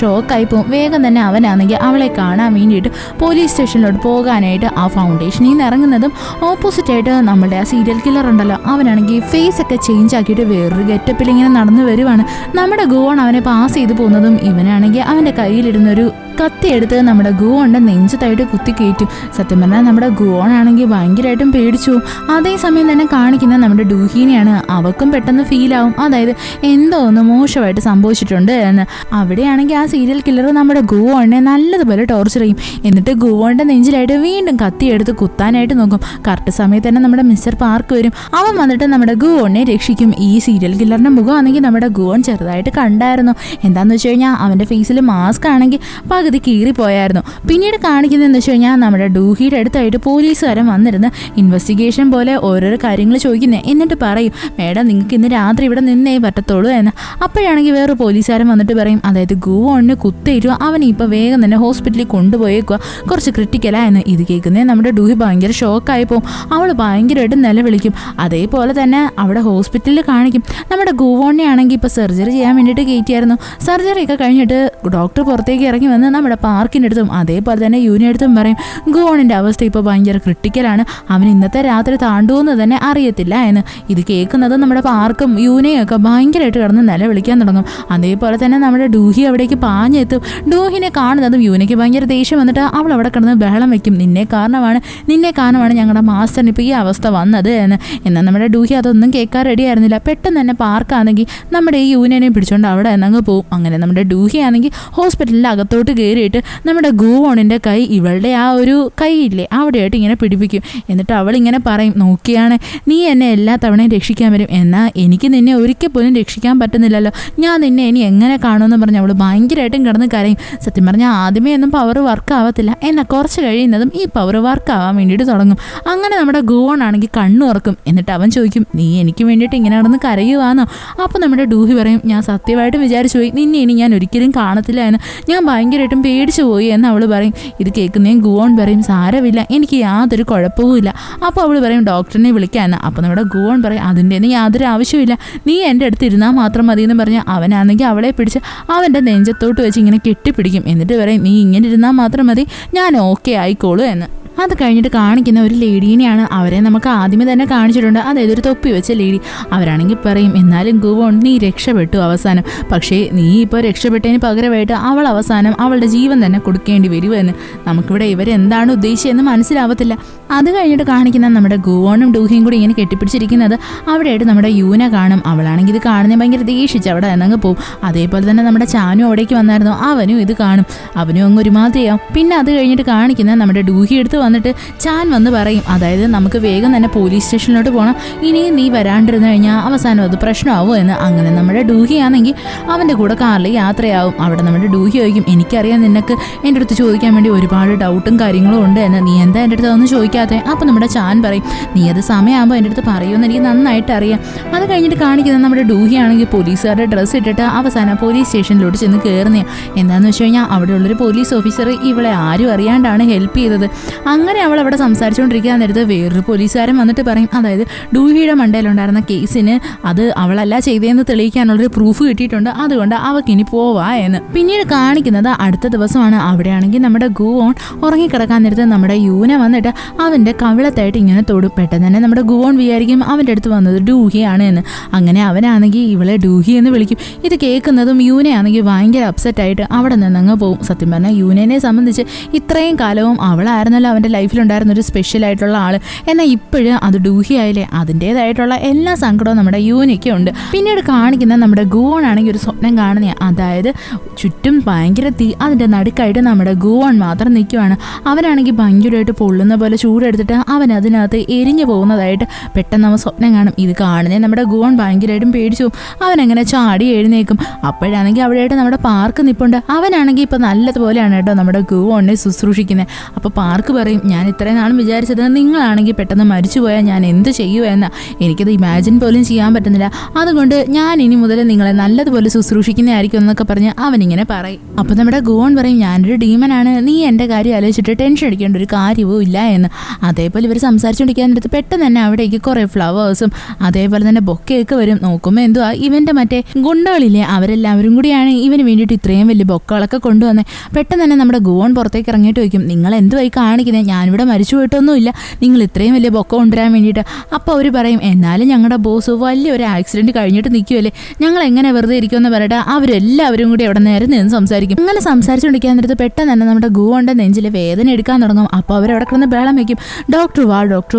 ഷോക്കായി പോകും. വേഗം തന്നെ അവനാണെങ്കിൽ അവളെ കാണാൻ വേണ്ടിയിട്ട് പോലീസ് സ്റ്റേഷനിലോട്ട് പോകാനായിട്ട് ആ ഫൗണ്ടേഷനിൽ നിന്ന് ഇറങ്ങുന്നതും ഓപ്പോസിറ്റായിട്ട് നമ്മുടെ ആ സീരിയൽ കില്ലർ ഉണ്ടല്ലോ, അവനാണെങ്കിൽ ഫേസ് ഒക്കെ ചേഞ്ച് ആക്കിയിട്ട് വേറൊരു ഗെറ്റപ്പിൽ ഇങ്ങനെ നടന്നു വരുവാണ്. നമ്മുടെ ഗുവോൺ അവനെ പാസ് ചെയ്ത് പോകുന്നതും ഇവനാണെങ്കിൽ അവൻ്റെ കയ്യിലിരുന്നൊരു കത്തിയെടുത്ത് നമ്മുടെ ഗുവോണിൻ്റെ നെഞ്ചത്തായിട്ട് കുത്തി കയറ്റും. സത്യം പറഞ്ഞാൽ നമ്മുടെ ഗുവോണാണെങ്കിൽ ഭയങ്കരമായിട്ടും പേടിച്ചു. അതേസമയം തന്നെ കാണിക്കുന്ന നമ്മുടെ ഡൂഹീനെയാണ്. അവൾക്കും പെട്ടെന്ന് ഫീലാവും, അതായത് എന്തോ ഒന്ന് മോശമായിട്ട് സംഭവിച്ചിട്ടുണ്ട് എന്ന്. അവിടെയാണെങ്കിൽ ആ സീരിയൽ കില്ലർ നമ്മുടെ ഗുവോണിനെ നല്ലതുപോലെ ടോർച്ചർ ചെയ്യും. എന്നിട്ട് ഗുവോണിൻ്റെ നെഞ്ചിലായിട്ട് വീണ്ടും കത്തിയെടുത്ത് കുത്താനായിട്ട് നോക്കും. കറക്റ്റ് സമയത്ത് തന്നെ നമ്മുടെ മിസ്റ്റർ പാർക്ക് വരും. അവൻ വന്നിട്ട് നമ്മുടെ ഗുവോണിനെ രക്ഷിക്കും. ഈ സീരിയൽ കില്ലറിൻ്റെ മുഖമാണെങ്കിൽ നമ്മുടെ ഗുവോൺ ചെറുതായിട്ട് കണ്ടായിരുന്നു. എന്താണെന്ന് വെച്ച് കഴിഞ്ഞാൽ അവൻ്റെ ഫേസിൽ മാസ്ക് ആണെങ്കിൽ പകുതി കീറിപ്പോയായിരുന്നു. പിന്നീട് കാണിക്കുന്നതെന്ന് വെച്ച് കഴിഞ്ഞാൽ നമ്മുടെ ഡൂഹിയുടെ അടുത്തായിട്ട് പോലീസുകാരൻ വന്നിരുന്ന് ഇൻവെസ്റ്റിഗേഷൻ പോലെ ഓരോരോ കാര്യങ്ങൾ ചോദിക്കുന്നത്. എന്നിട്ട് പറയും, മേഡം നിങ്ങൾക്ക് ഇന്ന് രാത്രി ഇവിടെ നിന്നേ പറ്റത്തുള്ളൂ എന്ന്. അപ്പോഴാണെങ്കിൽ വേറെ പോലീസുകാരൻ വന്നിട്ട് പറയും, അതായത് ഗുവോണിന് കുത്തേറ്റു, അവനെ ഇപ്പോൾ വേഗം തന്നെ ഹോസ്പിറ്റലിൽ കൊണ്ടുപോയേക്കുക, കുറച്ച് ക്രിട്ടിക്കലാ എന്ന്. ഇത് കേൾക്കുന്നേ നമ്മുടെ ഡൂഹി ഭയങ്കര ഷോക്കായി പോകും. അവൾ ഭയങ്കരമായിട്ട് നിലവിളിക്കും. അതേപോലെ തന്നെ അവിടെ ഹോസ്പിറ്റലിൽ കാണിക്കും നമ്മുടെ ഗുവോണിനെ ആണെങ്കിൽ ഇപ്പോൾ സർജറി ചെയ്യാൻ വേണ്ടിയിട്ട് കയറ്റിയായിരുന്നു. സർജറിയൊക്കെ കഴിഞ്ഞിട്ട് ഡോക്ടർ പുറത്തേക്ക് ഇറങ്ങി വന്ന് നമ്മുടെ പാർക്കിൻ്റെ അടുത്തും അതേപോലെ തന്നെ യൂനിയുടെ അടുത്തും പറയും, ഗുവോണിൻ്റെ അവസ്ഥ ഇപ്പോൾ ഭയങ്കര ക്രിട്ടിക്കലാണ്, അവൻ ഇന്നത്തെ രാത്രി താണ്ടുമെന്ന് തന്നെ അറിയത്തില്ല എന്ന്. ഇത് കേൾക്കുന്നത് നമ്മുടെ പാർക്കും യൂനയും ഒക്കെ ഭയങ്കരമായിട്ട് കിടന്ന് നിലവിളിക്കാൻ തുടങ്ങും. അതേപോലെ തന്നെ നമ്മുടെ ഡൂഹി അവിടേക്ക് പാഞ്ഞെത്തും. ഡൂഹിനെ കാണുന്നതും യൂനയ്ക്ക് ഭയങ്കര ദേഷ്യം വന്നിട്ട് അവൾ അവിടെ കിടന്ന് ബഹളം വെക്കും, നിന്നെ കാരണമാണ് ഞങ്ങളുടെ മാസ്റ്ററിന് ഇപ്പോൾ ഈ അവസ്ഥ വന്നത് എന്ന്. എന്നാൽ നമ്മുടെ ഡൂഹി അതൊന്നും കേൾക്കാൻ റെഡി ആയിരുന്നില്ല. പെട്ടെന്ന് തന്നെ പാർക്കാണെങ്കിൽ നമ്മുടെ ഈ യൂനിയനെ പിടിച്ചുകൊണ്ട് അവിടെ എന്നങ്ങ് പോകും. അങ്ങനെ നമ്മുടെ ഡൂഹി ആണെങ്കിൽ ഹോസ്പിറ്റലിൻ്റെ അകത്തോട്ട് കയറിയിട്ട് നമ്മുടെ ഗുവോണിൻ്റെ കൈ ഇവളുടെ ആ ഒരു കൈയില്ലേ അവിടെയായിട്ട് ഇങ്ങനെ പിടിപ്പിക്കും. എന്നിട്ട് അവളിങ്ങനെ പറയും, നോക്കിയാണ് നീ എന്നെ എല്ലാ തവണയും രക്ഷിക്കാൻ വരും, എന്നാൽ എനിക്ക് നിന്നെ ഒരിക്കൽ പോലും രക്ഷിക്കാൻ പറ്റുന്നില്ലല്ലോ, ഞാൻ നിന്നെ ഇനി എങ്ങനെ കാണുമെന്ന് പറഞ്ഞ് അവൾ ഭയങ്കരമായിട്ടും കിടന്ന് കരയും. സത്യം പറഞ്ഞാൽ ആദ്യമേ ഒന്നും പവർ വർക്ക് ആവത്തില്ല, എന്നാൽ കുറച്ച് കഴിയുന്നതും ഈ പവർ വർക്ക് ആവാൻ വേണ്ടിയിട്ട് തുടങ്ങും. അങ്ങനെ നമ്മുടെ ഗുവോൺ ആണെങ്കിൽ കണ്ണുറക്കും. എന്നിട്ട് അവൻ ചോദിക്കും, നീ എനിക്ക് വേണ്ടിയിട്ട് ഇങ്ങനെ നടന്ന് കരയുവാന്നോ? അപ്പോൾ നമ്മുടെ ഡൂഹി പറയും, ഞാൻ സത്യമായിട്ടും വിചാരിച്ചു പോയി, നിന്നെ ഇനി ഞാൻ ഒരിക്കലും കാണത്തില്ല എന്ന്, ഞാൻ ഭയങ്കരമായിട്ടും പേടിച്ചു പോയി എന്ന് അവൾ പറയും. ഇത് കേൾക്കുന്നതും ഗുവോൺ പറയും, സാരമില്ല, എനിക്ക് യാതൊരു കുഴപ്പവുമില്ല. അപ്പോൾ അവൾ പറയും, ഡോക്ടറിനെ വിളിക്കാമെന്ന്. അപ്പോൾ നമ്മുടെ ഗുവോൺ പറയും, അതിൻ്റെ യാതൊരു ആവശ്യമില്ല, നീ എൻ്റെ അടുത്ത് ഇരുന്നാൽ മാത്രം മതി എന്ന് പറഞ്ഞ് അവനാണെങ്കിൽ അവളെ പിടിച്ച് അവൻ്റെ നെഞ്ചത്തോട്ട് വെച്ച് ഇങ്ങനെ കെട്ടിപ്പിടിക്കും. എന്നിട്ട് പറയും, നീ ഇങ്ങനെ ഇരുന്നാൽ മാത്രം മതി, ഞാൻ ഓക്കെ ആയിക്കോളൂ എന്ന്. അത് കഴിഞ്ഞിട്ട് കാണിക്കുന്ന ഒരു ലേഡീനെയാണ്. അവരെ നമുക്ക് ആദ്യമേ തന്നെ കാണിച്ചിട്ടുണ്ട്, അതായത് ഒരു തൊപ്പി വെച്ച ലേഡി. അവരാണെങ്കിൽ പറയും, എന്നാലും ഗുവോൺ നീ രക്ഷപ്പെട്ടു അവസാനം, പക്ഷേ നീ ഇപ്പോൾ രക്ഷപ്പെട്ടതിന് പകരമായിട്ട് അവൾ അവസാനം അവളുടെ ജീവൻ തന്നെ കൊടുക്കേണ്ടി വരുമെന്ന്. നമുക്കിവിടെ ഇവരെന്താണ് ഉദ്ദേശിച്ചതെന്ന് മനസ്സിലാവത്തില്ല. അത് കഴിഞ്ഞിട്ട് കാണിക്കുന്ന നമ്മുടെ ഗുവോണും ഡൂഹിയും കൂടി ഇങ്ങനെ കെട്ടിപ്പിടിച്ചിരിക്കുന്നത് അവിടെയായിട്ട് നമ്മുടെ യൂന കാണും. അവളാണെങ്കിൽ ഇത് കാണുന്നത് ഭയങ്കര ദേഷിച്ച് അവിടെ എന്നങ്ങ് പോകും. അതേപോലെ തന്നെ നമ്മുടെ ചാനും അവിടേക്ക് വന്നായിരുന്നു, അവനും ഇത് കാണും, അവനും അങ്ങ് ഒരുമാതിരിയാവും. പിന്നെ അത് കഴിഞ്ഞിട്ട് കാണിക്കുന്ന നമ്മുടെ ഡൂഹി എടുത്ത് വന്നിട്ട് ചാൻ വന്ന് പറയും, അതായത് നമുക്ക് വേഗം തന്നെ പോലീസ് സ്റ്റേഷനിലോട്ട് പോകണം, ഇനിയും നീ വരാണ്ടിരുന്നു കഴിഞ്ഞാൽ അവസാനം അത് പ്രശ്നമാവും എന്ന്. അങ്ങനെ നമ്മുടെ ഡൂഹി ആണെങ്കിൽ അവൻ്റെ കൂടെ കാറിൽ യാത്രയാവും. അവിടെ നമ്മുടെ ഡൂഹി ചോദിക്കും, എനിക്കറിയാം നിനക്ക് എൻ്റെ അടുത്ത് ചോദിക്കാൻ വേണ്ടി ഒരുപാട് ഡൗട്ടും കാര്യങ്ങളും ഉണ്ട് എന്ന്, നീ എന്താ എൻ്റെ അടുത്ത് അതൊന്നും ചോദിക്കാതെ? അപ്പോൾ നമ്മുടെ ചാൻ പറയും, നീ അത് സമയമാകുമ്പോൾ എൻ്റെ അടുത്ത് പറയുമെന്ന് എനിക്ക് നന്നായിട്ട് അറിയാം. അത് കഴിഞ്ഞിട്ട് കാണിക്കുന്നത് നമ്മുടെ ഡൂഹി ആണെങ്കിൽ പോലീസുകാരുടെ ഡ്രസ്സ് ഇട്ടിട്ട് അവസാനം പോലീസ് സ്റ്റേഷനിലോട്ട് ചെന്ന് കയറുന്നതാണ്. എന്താണെന്ന് വെച്ച് കഴിഞ്ഞാൽ അവിടെയുള്ളൊരു പോലീസ് ഓഫീസർ ഇവളെ ആരും അറിയാണ്ടാണ് ഹെൽപ്പ് ചെയ്തത്. അങ്ങനെ അവൾ അവിടെ സംസാരിച്ചുകൊണ്ടിരിക്കാൻ നേരത്ത് വേറൊരു പോലീസുകാരൻ വന്നിട്ട് പറയും, അതായത് ഡൂഹിയുടെ മണ്ടയിലുണ്ടായിരുന്ന കേസിന് അത് അവളല്ല ചെയ്തതെന്ന് തെളിയിക്കാനുള്ളൊരു പ്രൂഫ് കിട്ടിയിട്ടുണ്ട്, അതുകൊണ്ട് അവൾക്കിനി പോവാ എന്ന്. പിന്നീട് കാണിക്കുന്നത് അടുത്ത ദിവസമാണ്. അവിടെയാണെങ്കിൽ നമ്മുടെ ഗുവോൺ ഉറങ്ങിക്കിടക്കാൻ നേരത്ത് നമ്മുടെ യൂന വന്നിട്ട് അവൻ്റെ കവിളത്തായിട്ട് ഇങ്ങനെ തൊടും. പെട്ടെന്ന് തന്നെ നമ്മുടെ ഗുവോൺ വിചാരിക്കും അവൻ്റെ അടുത്ത് വന്നത് ഡൂഹിയാണ് എന്ന്. അങ്ങനെ അവനാണെങ്കിൽ ഇവളെ ഡൂഹി എന്ന് വിളിക്കും. ഇത് കേൾക്കുന്നതും യൂനയാണെങ്കിൽ ഭയങ്കര അപ്സെറ്റായിട്ട് അവിടെ നിന്നങ്ങ് പോകും. സത്യം പറഞ്ഞാൽ യൂനേനെ സംബന്ധിച്ച് ഇത്രയും കാലവും അവളായിരുന്നല്ലോ അവൻ്റെ അവൻ്റെ ലൈഫിലുണ്ടായിരുന്ന ഒരു സ്പെഷ്യൽ ആയിട്ടുള്ള ആള്. എന്നാൽ ഇപ്പോഴും അത് ഡൂഹി ആയില്ലേ, അതിൻ്റെതായിട്ടുള്ള എല്ലാ സങ്കടവും നമ്മുടെ യൂനിക്ക് ഉണ്ട്. പിന്നീട് കാണിക്കുന്ന നമ്മുടെ ഗുവോൺ ആണെങ്കിൽ ഒരു സ്വപ്നം കാണുന്ന, അതായത് ചുറ്റും ഭയങ്കര തീ, അതിൻ്റെ നടുക്കായിട്ട് നമ്മുടെ ഗുവോൺ മാത്രം നിൽക്കുവാണ്. അവനാണെങ്കിൽ ഭയങ്കരമായിട്ട് പൊള്ളുന്ന പോലെ ചൂടെടുത്തിട്ട് അവൻ അതിനകത്ത് എരിഞ്ഞു പോകുന്നതായിട്ട് പെട്ടെന്ന് അവൻ സ്വപ്നം കാണും. ഇത് കാണുന്നേ നമ്മുടെ ഗുവോൺ ഭയങ്കരമായിട്ടും പേടിച്ചു. അവനങ്ങനെ ചാടി എഴുന്നേക്കും. അപ്പോഴാണെങ്കിൽ അവിടെയായിട്ട് നമ്മുടെ പാർക്ക് നിൽപ്പുണ്ട്. അവനാണെങ്കിൽ ഇപ്പം നല്ലതുപോലെയാണ് കേട്ടോ നമ്മുടെ ഗുവോണിനെ ശുശ്രൂഷിക്കുന്നത്. അപ്പോൾ പാർക്ക് പറയും, ഞാൻ ഇത്രയും നാളും വിചാരിച്ചത് നിങ്ങളാണെങ്കിൽ പെട്ടെന്ന് മരിച്ചുപോയാൽ ഞാൻ എന്ത് ചെയ്യുമെന്ന് എനിക്കത് ഇമാജിൻ പോലും ചെയ്യാൻ പറ്റുന്നില്ല. അതുകൊണ്ട് ഞാൻ ഇനി മുതൽ നിങ്ങളെ നല്ലതുപോലെ ശുശ്രൂഷിക്കുന്നതായിരിക്കും എന്നൊക്കെ പറഞ്ഞ് അവനിങ്ങനെ പറയും. അപ്പോൾ നമ്മുടെ ഗുവോൺ പറയും, ഞാനൊരു ഡീമനാണ്, നീ എൻ്റെ കാര്യം ആലോചിച്ചിട്ട് ടെൻഷൻ അടിക്കേണ്ട ഒരു കാര്യവും ഇല്ല എന്ന്. അതേപോലെ ഇവർ സംസാരിച്ചുകൊണ്ടിരിക്കാനെടുത്ത് പെട്ടെന്ന് തന്നെ അവിടേക്ക് കുറേ ഫ്ലവേഴ്സും അതേപോലെ തന്നെ ബൊക്കയൊക്കെ വരും. നോക്കുമ്പോൾ എന്തുവാ, ഇവൻ്റെ മറ്റേ ഗുണ്ടകളില്ലേ അവരെല്ലാവരും കൂടിയാണ് ഇവന് വേണ്ടിയിട്ട് ഇത്രയും വലിയ ബൊക്കകളൊക്കെ കൊണ്ടുവന്നത്. പെട്ടെന്ന് തന്നെ നമ്മുടെ ഗുവോൺ പുറത്തേക്ക് ഇറങ്ങിയിട്ട് വയ്ക്കും, നിങ്ങൾ എന്തുവായി കാണിക്കുന്നത്, ഞാനിവിടെ മരിച്ചു പോയിട്ടൊന്നുമില്ല, നിങ്ങൾ ഇത്രയും വലിയ ബൊക്ക കൊണ്ടുവരാൻ വേണ്ടിയിട്ട്. അപ്പോൾ അവർ പറയും, എന്നാലും ഞങ്ങളുടെ ബോസ് വലിയൊരു ആക്സിഡൻറ്റ് കഴിഞ്ഞിട്ട് നിൽക്കുമല്ലേ, ഞങ്ങൾ എങ്ങനെ വെറുതെ ഇരിക്കുമെന്ന് പറയട്ടെ. അവരെല്ലാവരും കൂടി അവിടെ നേരെ നിന്ന് സംസാരിക്കും. അങ്ങനെ സംസാരിച്ചുകൊണ്ടിരിക്കാൻ നേരത്ത് പെട്ടെന്ന് തന്നെ നമ്മുടെ ഗുവോണിൻ്റെ നെഞ്ചിൽ വേദന എടുക്കാൻ തുടങ്ങും. അപ്പോൾ അവരവിടെ കിടന്ന് ബേളം വയ്ക്കും, ഡോക്ടർ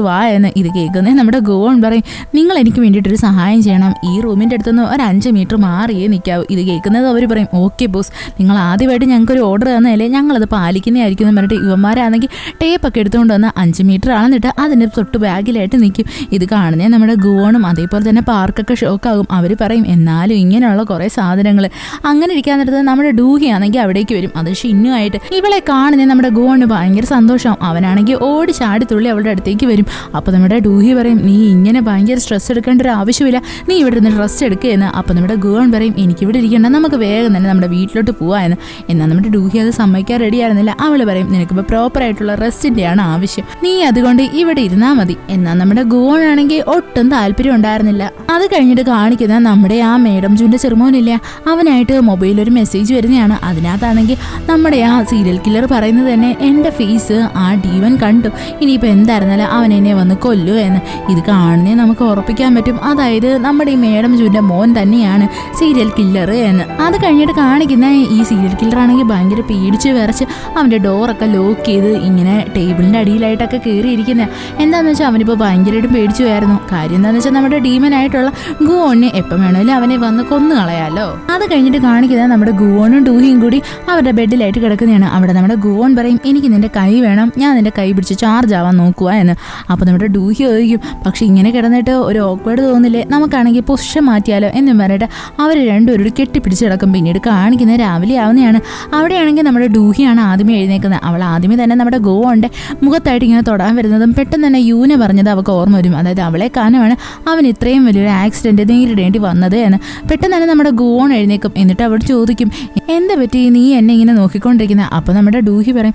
വാ എന്ന്. ഇത് കേൾക്കുന്നേ നമ്മുടെ ഗുവോൺ പറയും, നിങ്ങൾ എനിക്ക് വേണ്ടിയിട്ടൊരു സഹായം ചെയ്യണം, ഈ റൂമിൻ്റെ അടുത്തുനിന്ന് ഒരു 5 മീറ്റർ മാറിയേ നിൽക്കാവൂ. ഇത് കേൾക്കുന്നത് അവർ പറയും, ഓക്കെ ബോസ്, നിങ്ങൾ ആദ്യമായിട്ട് ഞങ്ങൾക്കൊരു ഓർഡർ തന്നതല്ലേ, ഞങ്ങളത് പാലിക്കുന്നതായിരിക്കും എന്ന് പറഞ്ഞിട്ട് ഇവന്മാരാണെങ്കിൽ ടേപ്പൊക്കെ എടുത്തുകൊണ്ട് വന്ന് 5 മീറ്റർ ആണെന്നിട്ട് അതിൻ്റെ തൊട്ട് ബാഗിലായിട്ട് നിൽക്കും. ഇത് കാണുന്നേ നമ്മുടെ ഗുവോണും അതേപോലെ തന്നെ പാർക്കൊക്കെ ഷോക്കാകും. അവർ പറയും, എന്നാലും ഇങ്ങനെയുള്ള കുറേ സാധനങ്ങൾ. അങ്ങനെ ഇരിക്കാൻ നേരത്ത് നമ്മുടെ ഡൂഹി ആണെങ്കിൽ അവിടേക്ക് വരും, അത് ഷിന്നുമായിട്ട്. ഇവളെ കാണുന്നേ നമ്മുടെ ഗുവോണിന് ഭയങ്കര സന്തോഷം. അവനാണെങ്കിൽ ഓടി ചാടി തുള്ളി അവളുടെ അടുത്തേക്ക് വരും. അപ്പോൾ നമ്മുടെ ഡൂഹി പറയും, നീ ഇങ്ങനെ ഭയങ്കര സ്ട്രെസ് എടുക്കേണ്ട ഒരു ആവശ്യമില്ല, നീ ഇവിടെ നിന്ന് റെസ്റ്റ് എടുക്കുകയെന്ന്. അപ്പോൾ നമ്മുടെ ഗുവോൺ പറയും, എനിക്കിവിടെ ഇരിക്കേണ്ട, നമുക്ക് വേഗം തന്നെ നമ്മുടെ വീട്ടിലോട്ട് പോവാമെന്ന്. എന്നാൽ നമ്മുടെ ഡൂഹി അത് സമ്മതിക്കാൻ റെഡി ആയിരുന്നില്ല. അവൾ പറയും, നിനക്കിപ്പോൾ പ്രോപ്പറായിട്ടുള്ള റെസ്റ്റിൻ്റെയാണ് ആവശ്യം, നീ അതുകൊണ്ട് ഇവിടെ ഇരുന്നാൽ മതി. എന്നാൽ നമ്മുടെ ഗുവോൺ ആണെങ്കിൽ ഒട്ടും താല്പര്യം ഉണ്ടായിരുന്നില്ല. അത് കഴിഞ്ഞിട്ട് കാണിക്കുന്ന നമ്മുടെ ആ മേഡം ജൂൻ്റെ ചെറുമോനില്ല, അവനായിട്ട് മൊബൈലൊരു മെസ്സേജ് വരുന്നതാണ്. അതിനകത്താണെങ്കിൽ നമ്മുടെ ആ സീരിയൽ കില്ലർ പറയുന്നത് തന്നെ, എൻ്റെ ഫേസ് ആ ഡീവൻ കണ്ടു, ഇനിയിപ്പോൾ എന്തായിരുന്നാലും അവൻ എന്നെ വന്ന് കൊല്ലു എന്ന്. ഇത് കാണുന്നേ നമുക്ക് ഉറപ്പിക്കാൻ പറ്റും, അതായത് നമ്മുടെ ഈ മേഡം ജൂൻ്റെ മോൻ തന്നെയാണ് സീരിയൽ കില്ലർ എന്ന്. അത് കഴിഞ്ഞിട്ട് കാണിക്കുന്ന ഈ സീരിയൽ കില്ലർ ആണെങ്കിൽ ഭയങ്കര പേടിച്ച് വിറച്ച് അവൻ്റെ ഡോറൊക്കെ ലോക്ക് ചെയ്ത് ഇങ്ങനെ ടേബിളിൻ്റെ അടിയിലായിട്ടൊക്കെ കയറിയിരിക്കുന്നത്. എന്താണെന്ന് വെച്ചാൽ അവനിപ്പോൾ ഭയങ്കരമായിട്ടും പേടിച്ചു പോയായിരുന്നു. കാര്യം എന്താണെന്ന് വെച്ചാൽ നമ്മുടെ ഡീമനായിട്ടുള്ള ഗുവോണിനെ എപ്പം വേണമെങ്കിലും അവനെ വന്ന് കൊന്നു കളയാലോ. അത് കഴിഞ്ഞിട്ട് കാണിക്കുന്നത് നമ്മുടെ ഗുവോണും ഡൂഹിയും കൂടി അവരുടെ ബെഡിലായിട്ട് കിടക്കുന്നതാണ്. അവിടെ നമ്മുടെ ഗുവോൺ പറയും, എനിക്ക് നിൻ്റെ കൈ വേണം, ഞാൻ നിൻ്റെ കൈ പിടിച്ച് ചാർജ് ആവാൻ നോക്കുക എന്ന്. അപ്പോൾ നമ്മുടെ ഡൂഹി ചോദിക്കും, പക്ഷെ ഇങ്ങനെ കിടന്നിട്ട് ഒരു ഓക്വേർഡ് തോന്നില്ലേ, നമുക്കാണെങ്കിൽ പൊസിഷൻ മാറ്റിയാലോ എന്നും പറഞ്ഞിട്ട് അവർ രണ്ടുപേരോട് കെട്ടിപ്പിടിച്ച് കിടക്കും. പിന്നീട് കാണിക്കുന്നത് രാവിലെ ആവുന്നതാണ്. അവിടെയാണെങ്കിൽ നമ്മുടെ ഡൂഹിയാണ് ആദ്യമേ എഴുന്നേക്കുന്നത്. അവൾ ആദ്യമേ തന്നെ നമ്മുടെ ഗുവോണിൻ്റെ മുഖത്തായിട്ട് ഇങ്ങനെ തൊടാൻ വരുന്നതും പെട്ടെന്ന് തന്നെ യൂന പറഞ്ഞത് അവൾക്ക് ഓർമ്മ വരും. അതായത് അവളെ കാരണമാണ് അവൻ ഇത്രയും വലിയൊരു ആക്സിഡൻറ്റ് നേരിടേണ്ടി വന്നത് എന്ന്. പെട്ടെന്ന് തന്നെ നമ്മുടെ ഗുവോൺ എഴുന്നേക്കും. എന്നിട്ട് അവൾ ചോദിക്കും, എന്താ പറ്റി നീ എന്നെ ഇങ്ങനെ നോക്കിക്കൊണ്ടിരിക്കുന്നത്? അപ്പോൾ നമ്മുടെ ഡൂഹി പറയും,